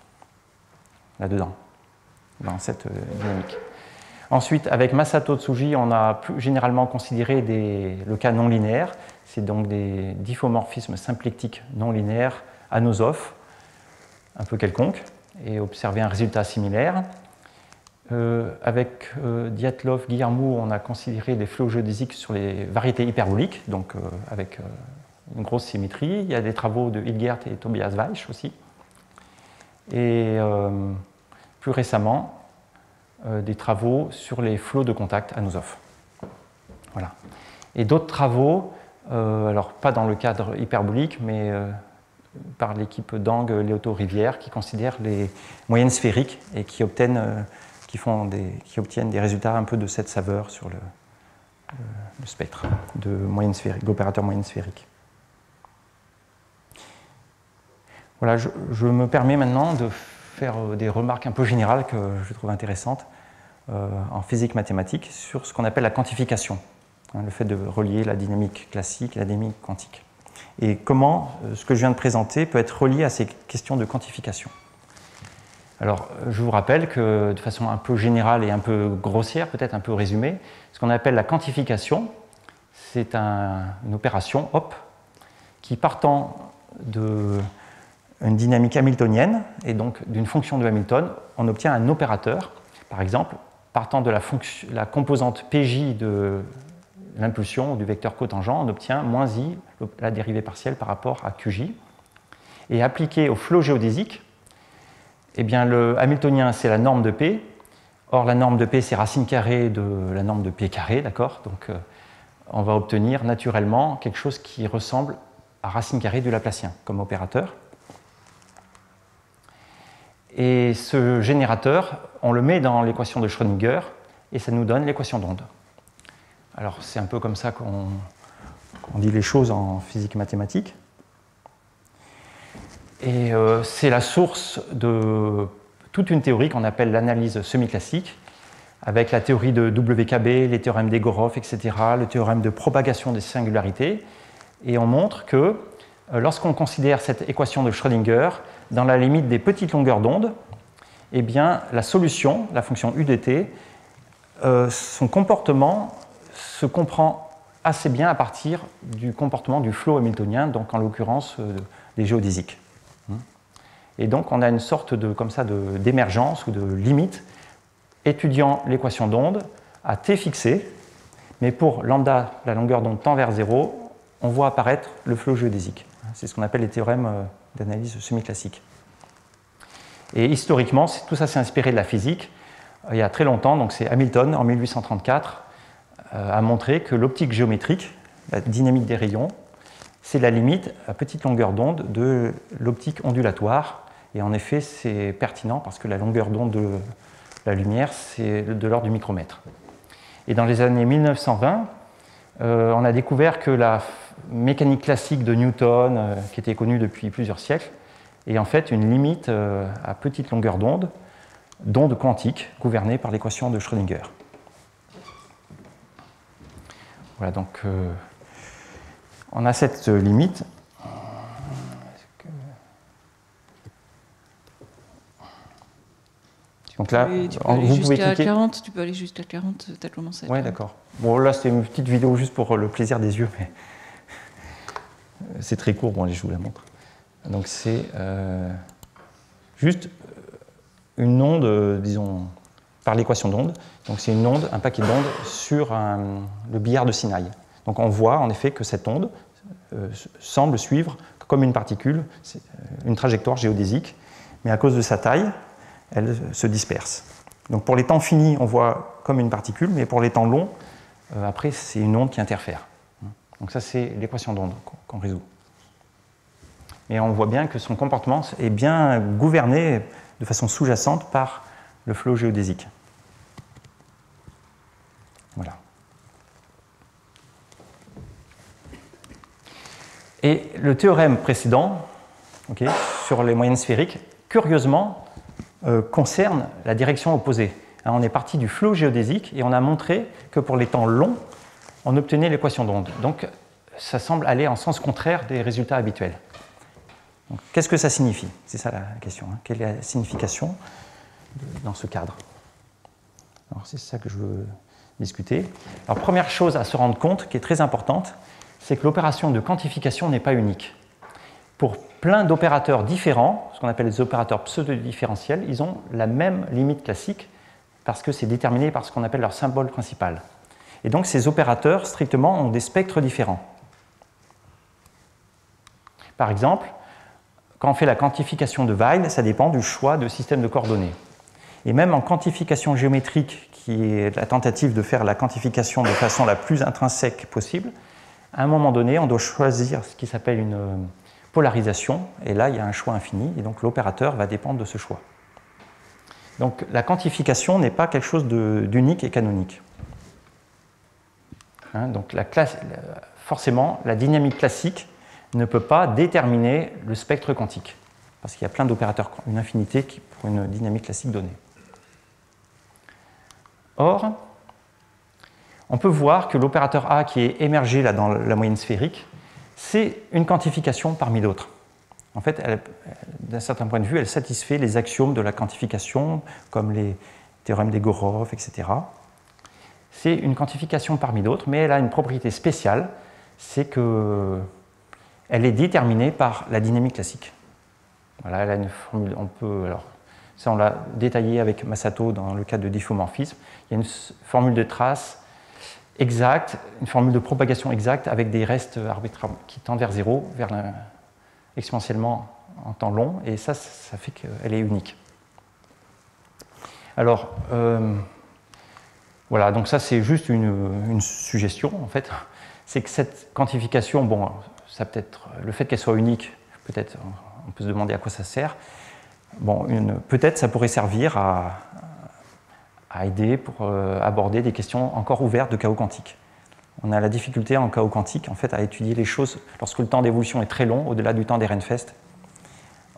là-dedans, dans cette dynamique. Ensuite, avec Masato Tsuji, on a plus généralement considéré le cas non linéaire. C'est donc des diffeomorphismes symplectiques non linéaires anosophes, un peu quelconques, et observé un résultat similaire. Avec Dyatlov, Guillermo, on a considéré des flots géodésiques sur les variétés hyperboliques, donc avec une grosse symétrie. Il y a des travaux de Hilgert et Tobias Weich aussi. Et plus récemment, des travaux sur les flots de contact anosophes. Voilà. Et d'autres travaux, alors pas dans le cadre hyperbolique, mais par l'équipe Dang, Léoto, Rivière, qui considèrent les moyennes sphériques et qui obtiennent des résultats un peu de cette saveur sur le spectre de moyenne sphérique, d'opérateurs moyennes sphériques. Voilà, je me permets maintenant de faire des remarques un peu générales que je trouve intéressantes en physique mathématique sur ce qu'on appelle la quantification, le fait de relier la dynamique classique et la dynamique quantique. Et comment ce que je viens de présenter peut être relié à ces questions de quantification. Alors, je vous rappelle que de façon un peu générale et un peu grossière, peut-être un peu résumée, ce qu'on appelle la quantification, c'est une opération, hop, qui partant d'une dynamique hamiltonienne, et donc d'une fonction de Hamilton, on obtient un opérateur. Par exemple, partant de la composante PJ de l'impulsion ou du vecteur cotangent, on obtient moins I, la dérivée partielle par rapport à QJ. Et appliqué au flot géodésique, eh bien, le hamiltonien, c'est la norme de P. Or, la norme de P, c'est racine carrée de la norme de P carré, d'accord ? Donc, on va obtenir naturellement quelque chose qui ressemble à racine carrée du Laplacien comme opérateur. Et ce générateur, on le met dans l'équation de Schrödinger et ça nous donne l'équation d'onde. Alors, c'est un peu comme ça qu'on dit les choses en physique mathématique. Et c'est la source de toute une théorie qu'on appelle l'analyse semi-classique, avec la théorie de WKB, les théorèmes d'Egorov, etc., le théorème de propagation des singularités. Et on montre que lorsqu'on considère cette équation de Schrödinger dans la limite des petites longueurs d'onde, eh bien, la solution, la fonction U de t, son comportement se comprend assez bien à partir du comportement du flot hamiltonien, donc en l'occurrence des géodésiques. Et donc on a une sorte d'émergence ou de limite étudiant l'équation d'onde à t fixé, mais pour lambda, la longueur d'onde tend vers 0, on voit apparaître le flot géodésique. C'est ce qu'on appelle les théorèmes d'analyse semi-classique. Et historiquement, tout ça s'est inspiré de la physique. Il y a très longtemps, donc c'est Hamilton en 1834, a montré que l'optique géométrique, la dynamique des rayons, c'est la limite à petite longueur d'onde de l'optique ondulatoire. Et en effet, c'est pertinent parce que la longueur d'onde de la lumière, c'est de l'ordre du micromètre. Et dans les années 1920, on a découvert que la mécanique classique de Newton, qui était connue depuis plusieurs siècles, est en fait une limite à petite longueur d'onde quantique, gouvernée par l'équation de Schrödinger. Voilà, donc on a cette limite. Donc là, tu peux aller jusqu'à 40, tu peux aller jusqu'à 40, tu as commencé à Oui, d'accord. Bon, là, c'était une petite vidéo juste pour le plaisir des yeux, mais c'est très court, bon, allez, je vous la montre. Donc c'est juste une onde, disons, par l'équation d'onde. Donc c'est une onde, un paquet d'ondes sur le billard de Sinaï. Donc on voit en effet que cette onde semble suivre, comme une particule, une trajectoire géodésique, mais à cause de sa taille, elle se disperse. Donc pour les temps finis, on voit comme une particule, mais pour les temps longs, après, c'est une onde qui interfère. Donc ça, c'est l'équation d'onde qu'on résout. Et on voit bien que son comportement est bien gouverné de façon sous-jacente par le flot géodésique. Voilà. Et le théorème précédent, okay, sur les moyennes sphériques, curieusement, concerne la direction opposée. On est parti du flot géodésique et on a montré que pour les temps longs, on obtenait l'équation d'onde. Donc, ça semble aller en sens contraire des résultats habituels. Qu'est-ce que ça signifie? C'est ça la question. Hein. Quelle est la signification dans ce cadre? Alors, c'est ça que je veux discuter. Alors, première chose à se rendre compte, qui est très importante, c'est que l'opération de quantification n'est pas unique. Pour plein d'opérateurs différents, ce qu'on appelle les opérateurs pseudo-différentiels, ils ont la même limite classique parce que c'est déterminé par ce qu'on appelle leur symbole principal. Et donc ces opérateurs, strictement, ont des spectres différents. Par exemple, quand on fait la quantification de Weyl, ça dépend du choix de système de coordonnées. Et même en quantification géométrique, qui est la tentative de faire la quantification de façon la plus intrinsèque possible, à un moment donné, on doit choisir ce qui s'appelle une polarisation, et là, il y a un choix infini, et donc l'opérateur va dépendre de ce choix. Donc la quantification n'est pas quelque chose d'unique et canonique. Hein, donc forcément, la dynamique classique ne peut pas déterminer le spectre quantique, parce qu'il y a plein d'opérateurs, une infinité pour une dynamique classique donnée. Or, on peut voir que l'opérateur A qui est émergé là dans la moyenne sphérique, c'est une quantification parmi d'autres. En fait, d'un certain point de vue, elle satisfait les axiomes de la quantification, comme les théorèmes d'Egorov, etc. C'est une quantification parmi d'autres, mais elle a une propriété spéciale, c'est qu'elle est déterminée par la dynamique classique. Voilà, elle a une formule, ça on l'a détaillé avec Masato dans le cas de diffeomorphisme. Il y a une formule de trace exacte, une formule de propagation exacte avec des restes arbitraires qui tendent vers zéro, exponentiellement en temps long, et ça fait qu'elle est unique. Alors, voilà, donc ça c'est juste une suggestion en fait. C'est que cette quantification, bon, ça peut-être, le fait qu'elle soit unique, peut-être, on peut se demander à quoi ça sert. Bon, peut-être ça pourrait servir à aider pour aborder des questions encore ouvertes de chaos quantique. On a la difficulté en chaos quantique en fait, à étudier les choses lorsque le temps d'évolution est très long, au-delà du temps d'Ehrenfest.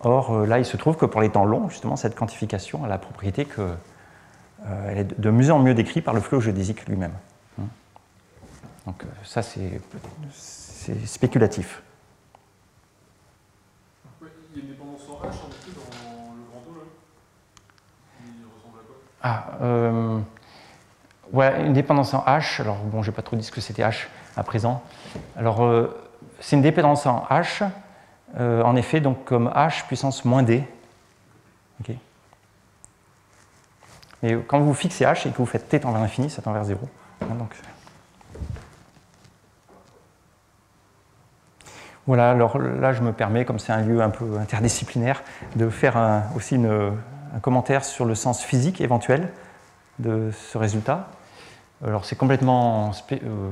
Or, là, il se trouve que pour les temps longs, justement, cette quantification a la propriété qu'elle est de mieux en mieux décrite par le flot géodésique lui-même. Donc ça, c'est spéculatif. Ouais, il y a une dépendance en H, en effet, dans le grand O, là. Il ressemble à quoi? Ouais, une dépendance en H. Alors, bon, je n'ai pas trop dit ce que c'était H à présent. Alors, c'est une dépendance en H, en effet, donc comme H puissance moins D. Okay. Et quand vous fixez H et que vous faites T tend vers l'infini, ça tend vers 0. Donc, voilà, alors là, je me permets, comme c'est un lieu un peu interdisciplinaire, de faire aussi un commentaire sur le sens physique éventuel de ce résultat. Alors, c'est complètement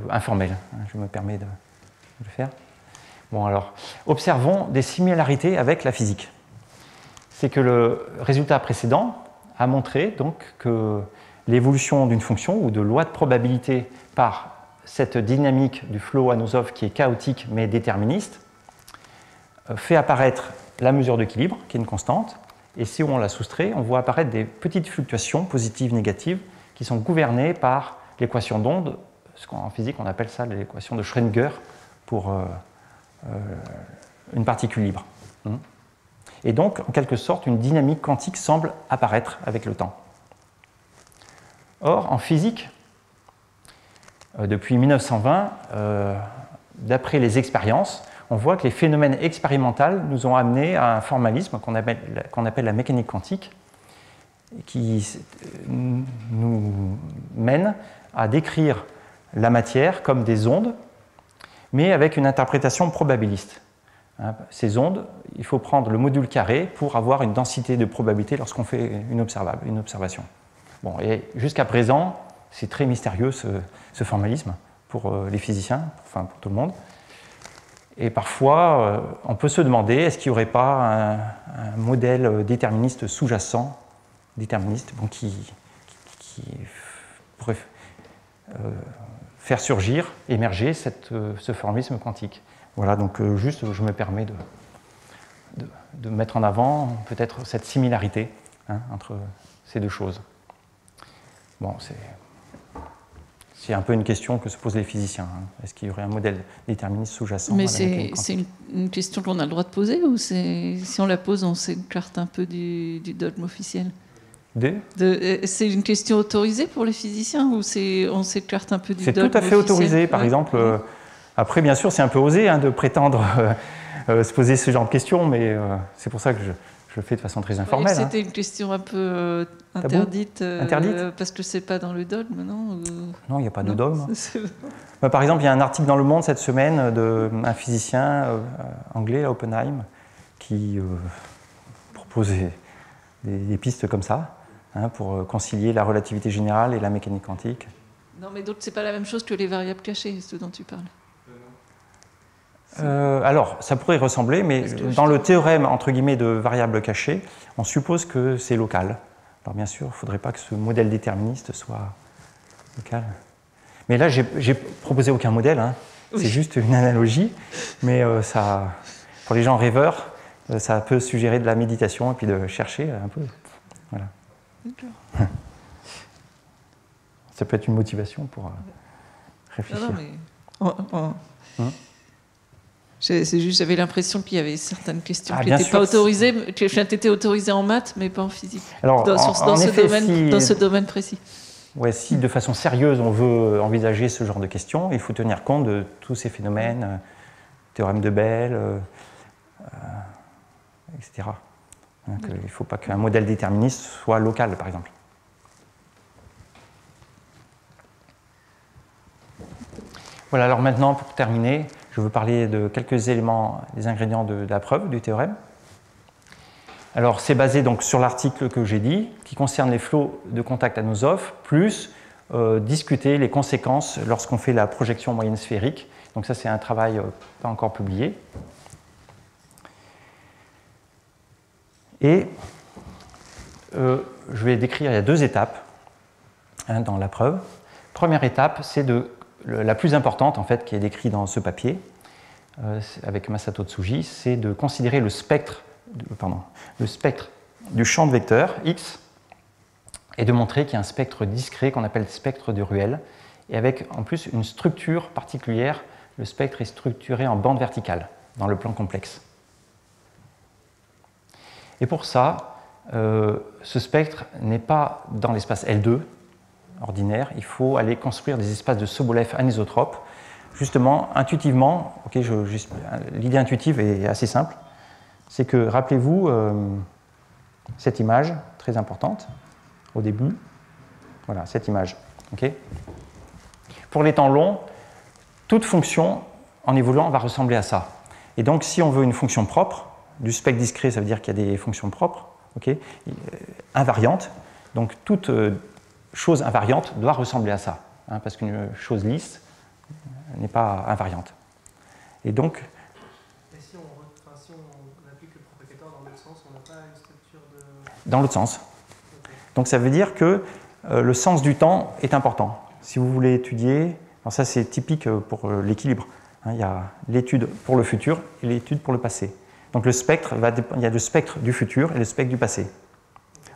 informel, hein, je me permets de le faire. Bon, alors, observons des similarités avec la physique. C'est que le résultat précédent a montré donc que l'évolution d'une fonction ou de loi de probabilité par cette dynamique du flot Anosov qui est chaotique mais déterministe fait apparaître la mesure d'équilibre, qui est une constante, et si on la soustrait, on voit apparaître des petites fluctuations positives, négatives, qui sont gouvernées par l'équation d'onde en physique on appelle ça l'équation de Schrödinger pour une particule libre. Et donc, en quelque sorte, une dynamique quantique semble apparaître avec le temps. Or, en physique, depuis 1920, d'après les expériences, on voit que les phénomènes expérimentaux nous ont amené à un formalisme qu'on appelle la mécanique quantique, qui nous mène à décrire la matière comme des ondes, mais avec une interprétation probabiliste. Ces ondes, il faut prendre le module carré pour avoir une densité de probabilité lorsqu'on fait une observation. Bon, et jusqu'à présent, c'est très mystérieux ce formalisme pour les physiciens, enfin pour tout le monde. Et parfois, on peut se demander, est-ce qu'il n'y aurait pas un modèle déterministe sous-jacent, qui pourrait faire surgir, émerger ce formalisme quantique. Voilà, donc juste, je me permets de mettre en avant peut-être cette similarité entre ces deux choses. Bon, c'est un peu une question que se posent les physiciens. Est-ce qu'il y aurait un modèle déterministe sous-jacent? Mais c'est une question qu'on a le droit de poser, ou si on la pose, on s'écarte un peu du dogme officiel? C'est une question autorisée pour les physiciens, ou on s'écarte un peu du dogme officiel? C'est tout à fait autorisé. Par exemple, après, bien sûr, c'est un peu osé de prétendre se poser ce genre de questions, mais c'est pour ça que je le fais de façon très informelle. C'était une question un peu interdite, parce que c'est pas dans le dogme, non? Non, il n'y a pas de dogme. Par exemple, il y a un article dans Le Monde cette semaine d'un physicien anglais, Oppenheim, qui proposait des pistes comme ça, pour concilier la relativité générale et la mécanique quantique. Non, mais donc c'est pas la même chose que les variables cachées, ce dont tu parles. Alors, ça pourrait ressembler, mais dans le théorème entre guillemets de variables cachées, on suppose que c'est local. Alors bien sûr, il ne faudrait pas que ce modèle déterministe soit local. Mais là, j'ai proposé aucun modèle, c'est juste une analogie, mais ça, pour les gens rêveurs, ça peut suggérer de la méditation et puis de chercher un peu. Voilà. D'accord. Ça peut être une motivation pour réfléchir. Non, mais... C'est juste, j'avais l'impression qu'il y avait certaines questions qui n'étaient pas autorisées, que tu étais autorisé en maths, mais pas en physique. Alors, dans ce domaine précis. Ouais, si de façon sérieuse on veut envisager ce genre de questions, il faut tenir compte de tous ces phénomènes, théorème de Bell, etc. Il ne faut pas qu'un modèle déterministe soit local, par exemple. Voilà, alors maintenant, pour terminer, je veux parler de quelques éléments, des ingrédients de la preuve du théorème. Alors, c'est basé donc sur l'article que j'ai dit, qui concerne les flots de contact Anosov, plus discuter les conséquences lorsqu'on fait la projection moyenne sphérique. Donc ça, c'est un travail pas encore publié. Et je vais décrire, il y a deux étapes dans la preuve. Première étape, c'est la plus importante, en fait, qui est décrite dans ce papier, avec Masato Tsuji, c'est de considérer le spectre du champ de vecteurs X et de montrer qu'il y a un spectre discret qu'on appelle spectre de Ruel, et avec en plus une structure particulière. Le spectre est structuré en bande verticale dans le plan complexe. Et pour ça, ce spectre n'est pas dans l'espace L2 ordinaire, il faut aller construire des espaces de Sobolev anisotropes. Justement, intuitivement, l'idée intuitive est assez simple, c'est que, rappelez-vous, cette image très importante au début, voilà, cette image. Okay. Pour les temps longs, toute fonction en évoluant va ressembler à ça. Et donc, si on veut une fonction propre, du spectre discret, ça veut dire qu'il y a des fonctions propres, okay, invariantes, donc toute chose invariante doit ressembler à ça, parce qu'une chose lisse n'est pas invariante. Et donc... Et si on applique le propagateur dans l'autre sens, on n'a pas une structure de... Dans l'autre sens. Okay. Donc ça veut dire que le sens du temps est important. Si vous voulez étudier... Alors ça c'est typique pour l'équilibre. Il y a l'étude pour le futur et l'étude pour le passé. Donc le spectre, il y a le spectre du futur et le spectre du passé.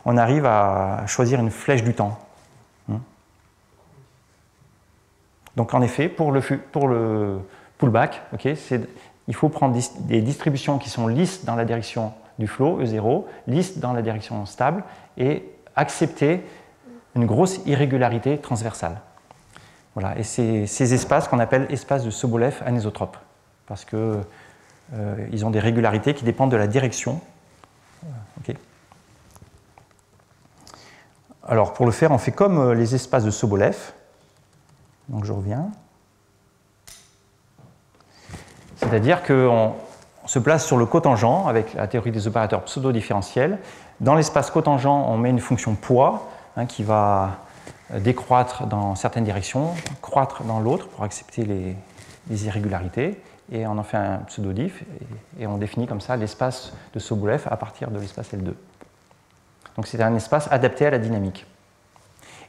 On arrive à choisir une flèche du temps. Donc en effet, pour le pullback, il faut prendre des distributions qui sont lisses dans la direction du flow, E0, lisses dans la direction stable, et accepter une grosse irrégularité transversale. Voilà, et c'est ces espaces qu'on appelle espaces de Sobolev anisotropes, parce qu'ils ont des régularités qui dépendent de la direction. Alors pour le faire, on fait comme les espaces de Sobolev. Donc je reviens. C'est-à-dire qu'on se place sur le cotangent avec la théorie des opérateurs pseudo-différentiels. Dans l'espace cotangent, on met une fonction poids qui va décroître dans certaines directions, croître dans l'autre pour accepter les irrégularités. Et on en fait un pseudo-diff et on définit comme ça l'espace de Sobolev à partir de l'espace L2. Donc c'est un espace adapté à la dynamique.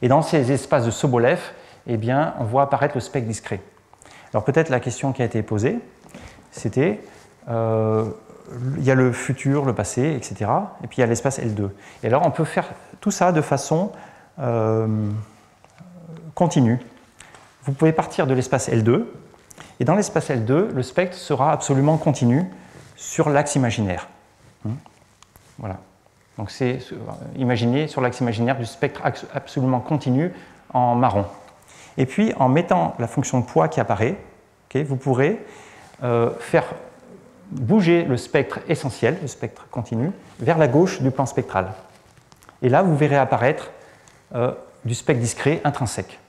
Et dans ces espaces de Sobolev, eh bien, on voit apparaître le spectre discret. Alors peut-être la question qui a été posée, c'était, il y a le futur, le passé, etc. Et puis il y a l'espace L2. Et alors on peut faire tout ça de façon continue. Vous pouvez partir de l'espace L2, et dans l'espace L2, le spectre sera absolument continu sur l'axe imaginaire. Voilà. Donc c'est imaginer sur l'axe imaginaire du spectre absolument continu en marron. Et puis en mettant la fonction de poids qui apparaît, vous pourrez faire bouger le spectre essentiel, le spectre continu, vers la gauche du plan spectral. Et là, vous verrez apparaître du spectre discret intrinsèque,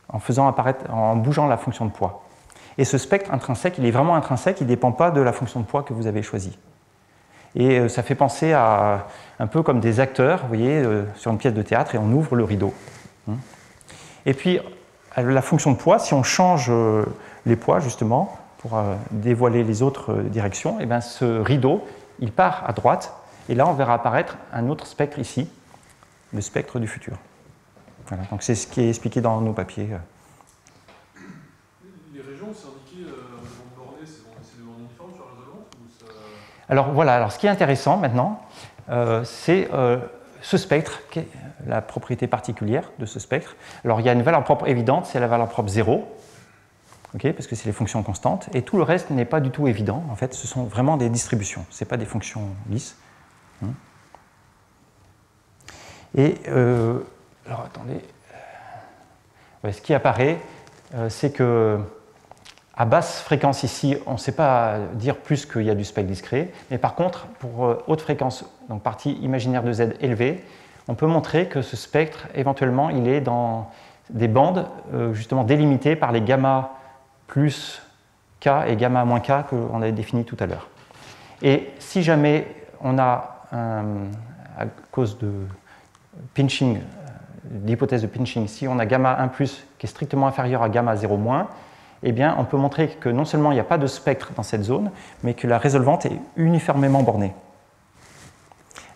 en bougeant la fonction de poids. Et ce spectre intrinsèque, il est vraiment intrinsèque, il ne dépend pas de la fonction de poids que vous avez choisie. Et ça fait penser à un peu comme des acteurs, vous voyez, sur une pièce de théâtre, et on ouvre le rideau. Et puis, la fonction de poids, si on change les poids, justement, pour dévoiler les autres directions, et bien ce rideau, il part à droite, et là, on verra apparaître un autre spectre ici, le spectre du futur. Voilà, donc c'est ce qui est expliqué dans nos papiers. Les régions, c'est indiqué dans le borné, c'est des bornes uniformes sur la résolvance ou ça... Alors voilà, alors ce qui est intéressant maintenant, c'est ce spectre, qui est la propriété particulière de ce spectre. Alors il y a une valeur propre évidente, c'est la valeur propre 0, parce que c'est les fonctions constantes, et tout le reste n'est pas du tout évident. En fait, ce sont vraiment des distributions, ce n'est pas des fonctions lisses. Et alors attendez, ce qui apparaît, c'est que à basse fréquence ici, on ne sait pas dire plus qu'il y a du spectre discret, mais par contre, pour haute fréquence, donc partie imaginaire de Z élevée, on peut montrer que ce spectre, éventuellement, il est dans des bandes justement délimitées par les gamma plus K et gamma moins K qu'on avait définis tout à l'heure. Et si jamais on a, à cause de pinching, l'hypothèse de pinching, si on a gamma 1 plus qui est strictement inférieur à gamma 0 moins, eh bien, on peut montrer que non seulement il n'y a pas de spectre dans cette zone, mais que la résolvante est uniformément bornée.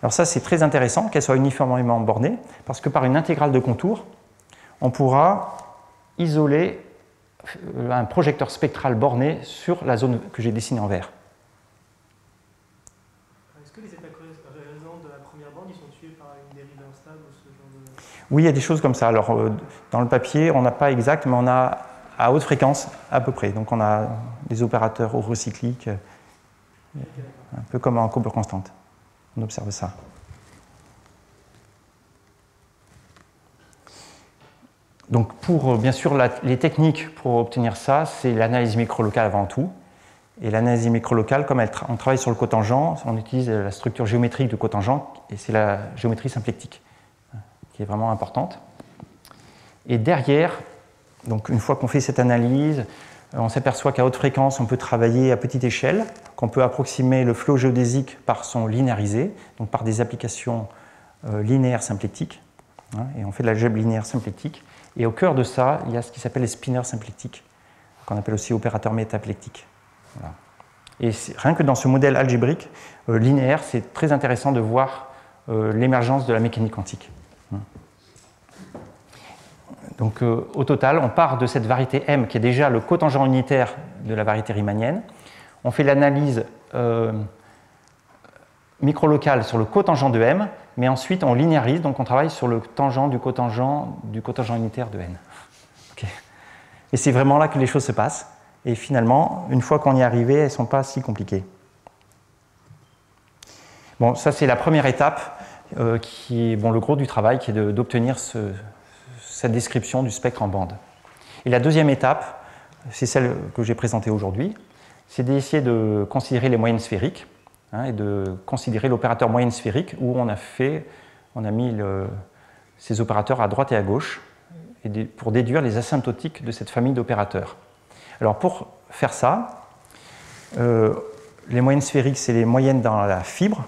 Alors ça, c'est très intéressant qu'elle soit uniformément bornée, parce que par une intégrale de contour, on pourra isoler un projecteur spectral borné sur la zone que j'ai dessinée en vert. Est-ce que les états résonants de la première bande, ils sont tués par une dérive instable ou ce genre de... Oui, il y a des choses comme ça. Alors, dans le papier, on n'a pas exact, mais on a à haute fréquence à peu près. Donc, on a des opérateurs eurocycliques, un peu comme en courbe constante. On observe ça. Donc, pour, bien sûr, les techniques pour obtenir ça, c'est l'analyse microlocale avant tout. Et l'analyse microlocale, comme on travaille sur le cotangent, on utilise la structure géométrique du cotangent, et c'est la géométrie symplectique, qui est vraiment importante. Et derrière, donc une fois qu'on fait cette analyse, on s'aperçoit qu'à haute fréquence, on peut travailler à petite échelle, qu'on peut approximer le flot géodésique par son linéarisé, donc par des applications linéaires symplectiques. Et on fait de l'algèbre linéaire symplectique. Et au cœur de ça, il y a ce qui s'appelle les spinners symplectiques, qu'on appelle aussi opérateurs métaplectiques. Voilà. Et rien que dans ce modèle algébrique linéaire, c'est très intéressant de voir l'émergence de la mécanique quantique. Donc au total, on part de cette variété M qui est déjà le cotangent unitaire de la variété riemannienne. On fait l'analyse microlocale sur le cotangent de M, mais ensuite on linéarise, donc on travaille sur le tangent du cotangent unitaire de N. Et c'est vraiment là que les choses se passent. Et finalement, une fois qu'on y est arrivé, elles ne sont pas si compliquées. Bon, ça c'est la première étape, qui est le gros du travail, qui est d'obtenir cette description du spectre en bande. Et la deuxième étape, c'est celle que j'ai présentée aujourd'hui, c'est d'essayer de considérer les moyennes sphériques, et de considérer l'opérateur moyenne sphérique où on a mis ces opérateurs à droite et à gauche pour déduire les asymptotiques de cette famille d'opérateurs. Alors pour faire ça, les moyennes sphériques, c'est les moyennes dans la fibre,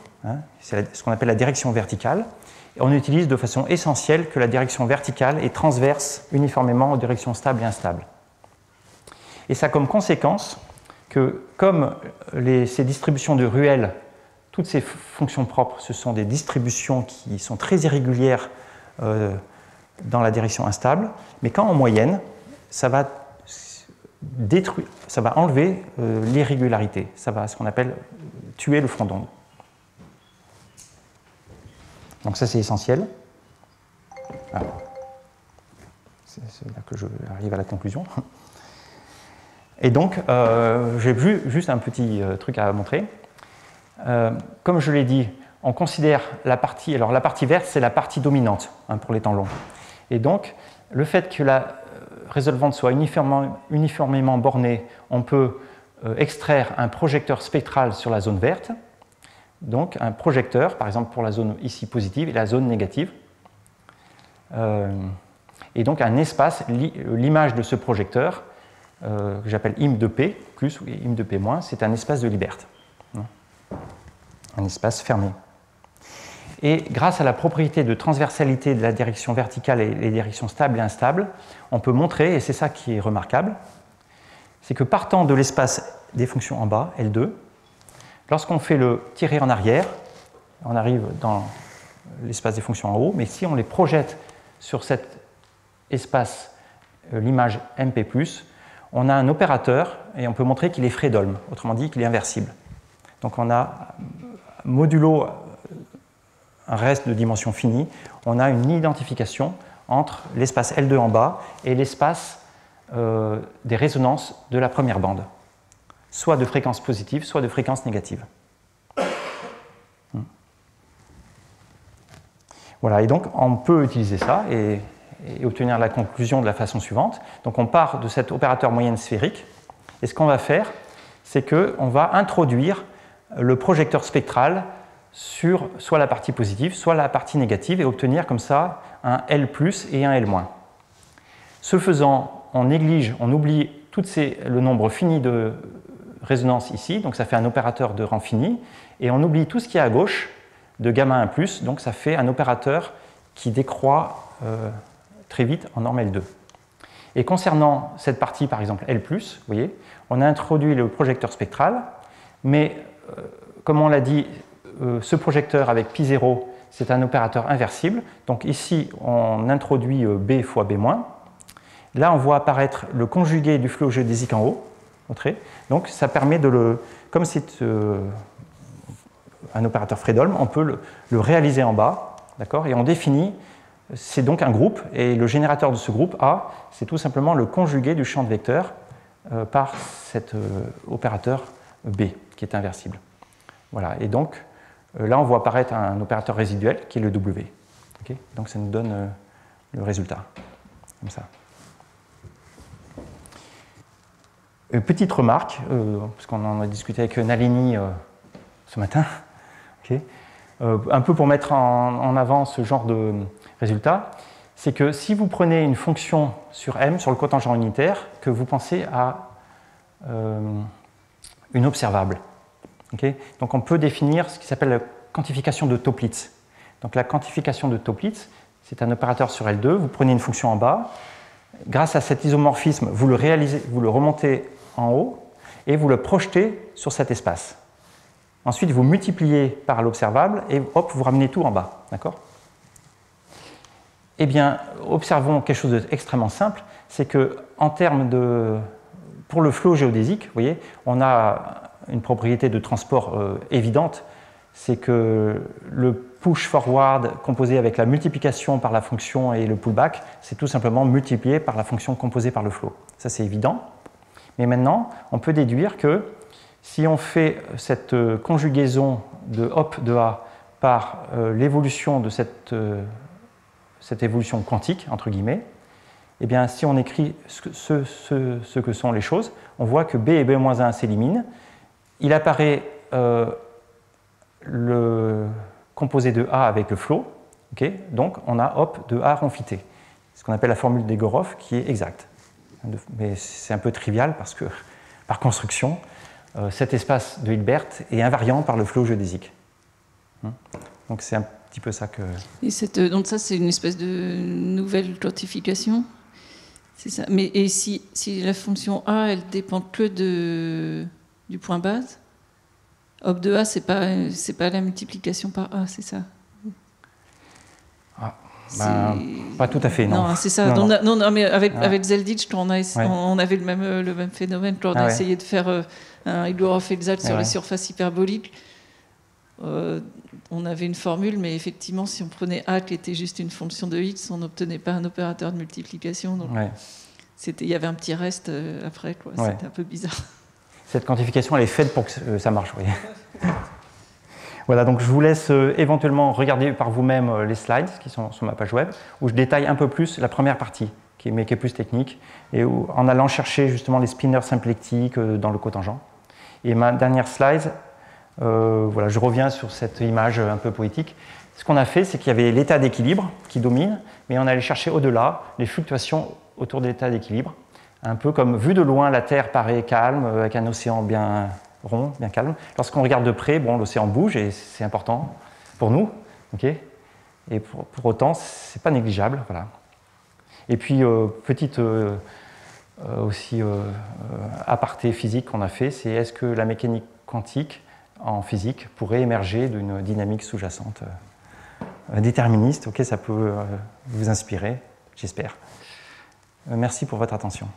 c'est ce qu'on appelle la direction verticale. Et on utilise de façon essentielle que la direction verticale est transverse uniformément aux directions stables et instables. Et ça a comme conséquence que comme ces distributions de Ruel, toutes ces fonctions propres, ce sont des distributions qui sont très irrégulières dans la direction instable, mais quand en moyenne, ça va enlever l'irrégularité, ça va ce qu'on appelle tuer le front d'onde. Donc ça c'est essentiel. C'est là que je arrive à la conclusion. Et donc, j'ai juste un petit truc à montrer. Comme je l'ai dit, on considère la partie verte, c'est la partie dominante pour les temps longs. Et donc, le fait que la résolvante soit uniformément bornée, on peut extraire un projecteur spectral sur la zone verte. Donc, un projecteur, par exemple pour la zone ici positive et la zone négative. Et donc, un espace, l'image de ce projecteur, que j'appelle im de P, plus ou im de P-, c'est un espace de Libert. Un espace fermé. Et grâce à la propriété de transversalité de la direction verticale et les directions stables et instables, on peut montrer, et c'est ça qui est remarquable, c'est que partant de l'espace des fonctions en bas, L2, lorsqu'on fait le tirer en arrière, on arrive dans l'espace des fonctions en haut, mais si on les projette sur cet espace, l'image MP+, on a un opérateur et on peut montrer qu'il est Fredholm, autrement dit qu'il est inversible. Donc on a, modulo un reste de dimension finie, on a une identification entre l'espace L2 en bas et l'espace des résonances de la première bande, soit de fréquence positive, soit de fréquence négative. Voilà, et donc on peut utiliser ça et obtenir la conclusion de la façon suivante. Donc on part de cet opérateur moyenne sphérique, et ce qu'on va faire, c'est qu'on va introduire le projecteur spectral sur soit la partie positive, soit la partie négative, et obtenir comme ça un L+ et un L-. Ce faisant, on oublie le nombre fini de résonances ici, donc ça fait un opérateur de rang fini, et on oublie tout ce qui est à gauche de gamma 1+, donc ça fait un opérateur qui décroît très vite en norme L2. Et concernant cette partie, par exemple L+, vous voyez, on a introduit le projecteur spectral, mais comme on l'a dit, ce projecteur avec π0, c'est un opérateur inversible. Donc ici, on introduit B fois B-. Là, on voit apparaître le conjugué du flux géodésique en haut. Donc ça permet comme c'est un opérateur Fredholm, on peut le réaliser en bas, d'accord, et on définit, c'est donc un groupe, et le générateur de ce groupe A, c'est tout simplement le conjugué du champ de vecteur par cet opérateur B, qui est inversible. Voilà, et donc là on voit apparaître un opérateur résiduel qui est le W. Okay, donc ça nous donne le résultat, comme ça. Petite remarque, parce qu'on en a discuté avec Nalini ce matin, okay, un peu pour mettre en avant ce genre de résultat, c'est que si vous prenez une fonction sur M, sur le cotangent unitaire, que vous pensez à une observable. Okay, donc on peut définir ce qui s'appelle la quantification de Toeplitz. Donc la quantification de Toeplitz, c'est un opérateur sur L2, vous prenez une fonction en bas, grâce à cet isomorphisme, vous le remontez en haut et vous le projetez sur cet espace. Ensuite, vous multipliez par l'observable et hop, vous ramenez tout en bas. D'accord ? Eh bien, observons quelque chose d'extrêmement simple, c'est que en termes pour le flot géodésique, vous voyez, on a une propriété de transport évidente, c'est que le push forward composé avec la multiplication par la fonction et le pullback, c'est tout simplement multiplié par la fonction composée par le flot. ça c'est évident. Mais maintenant, on peut déduire que si on fait cette conjugaison de hop de A par l'évolution de cette évolution quantique, entre guillemets, eh bien, si on écrit ce que sont les choses, on voit que B et B-1 s'éliminent. Il apparaît le composé de A avec le flow, okay, donc on a hop de A ronfité, ce qu'on appelle la formule d'Egorov qui est exacte. Mais c'est un peu trivial parce que, par construction, cet espace de Hilbert est invariant par le flot géodésique. Donc c'est un petit peu ça que... Et donc ça, c'est une espèce de nouvelle quantification, c'est ça. Mais et si la fonction A, elle dépend que du point base, hop de A, c'est pas la multiplication par A, c'est ça? Pas tout à fait, non. Non, c'est ça. Non, mais avec Zelditch, on avait le même phénomène quand on a essayé de faire un Egorov-Elzad sur les surfaces hyperboliques. On avait une formule, mais effectivement, si on prenait A qui était juste une fonction de X, on n'obtenait pas un opérateur de multiplication. Donc il y avait un petit reste après, quoi. C'était un peu bizarre. Cette quantification, elle est faite pour que ça marche, oui. Voilà, donc je vous laisse éventuellement regarder par vous-même les slides qui sont sur ma page web, où je détaille un peu plus la première partie, mais qui est plus technique, et où, en allant chercher justement les spinners symplectiques dans le cotangent. Et ma dernière slide, voilà, je reviens sur cette image un peu poétique. Ce qu'on a fait, c'est qu'il y avait l'état d'équilibre qui domine, mais on allait chercher au-delà les fluctuations autour de l'état d'équilibre. Un peu comme, vu de loin, la Terre paraît calme, avec un océan bien rond, bien calme. Lorsqu'on regarde de près, bon, l'océan bouge et c'est important pour nous, okay, et pour autant, c'est pas négligeable, voilà. Et puis, petite aussi aparté physique qu'on a fait, c'est est-ce que la mécanique quantique en physique pourrait émerger d'une dynamique sous-jacente déterministe? Ok, ça peut vous inspirer, j'espère. Merci pour votre attention.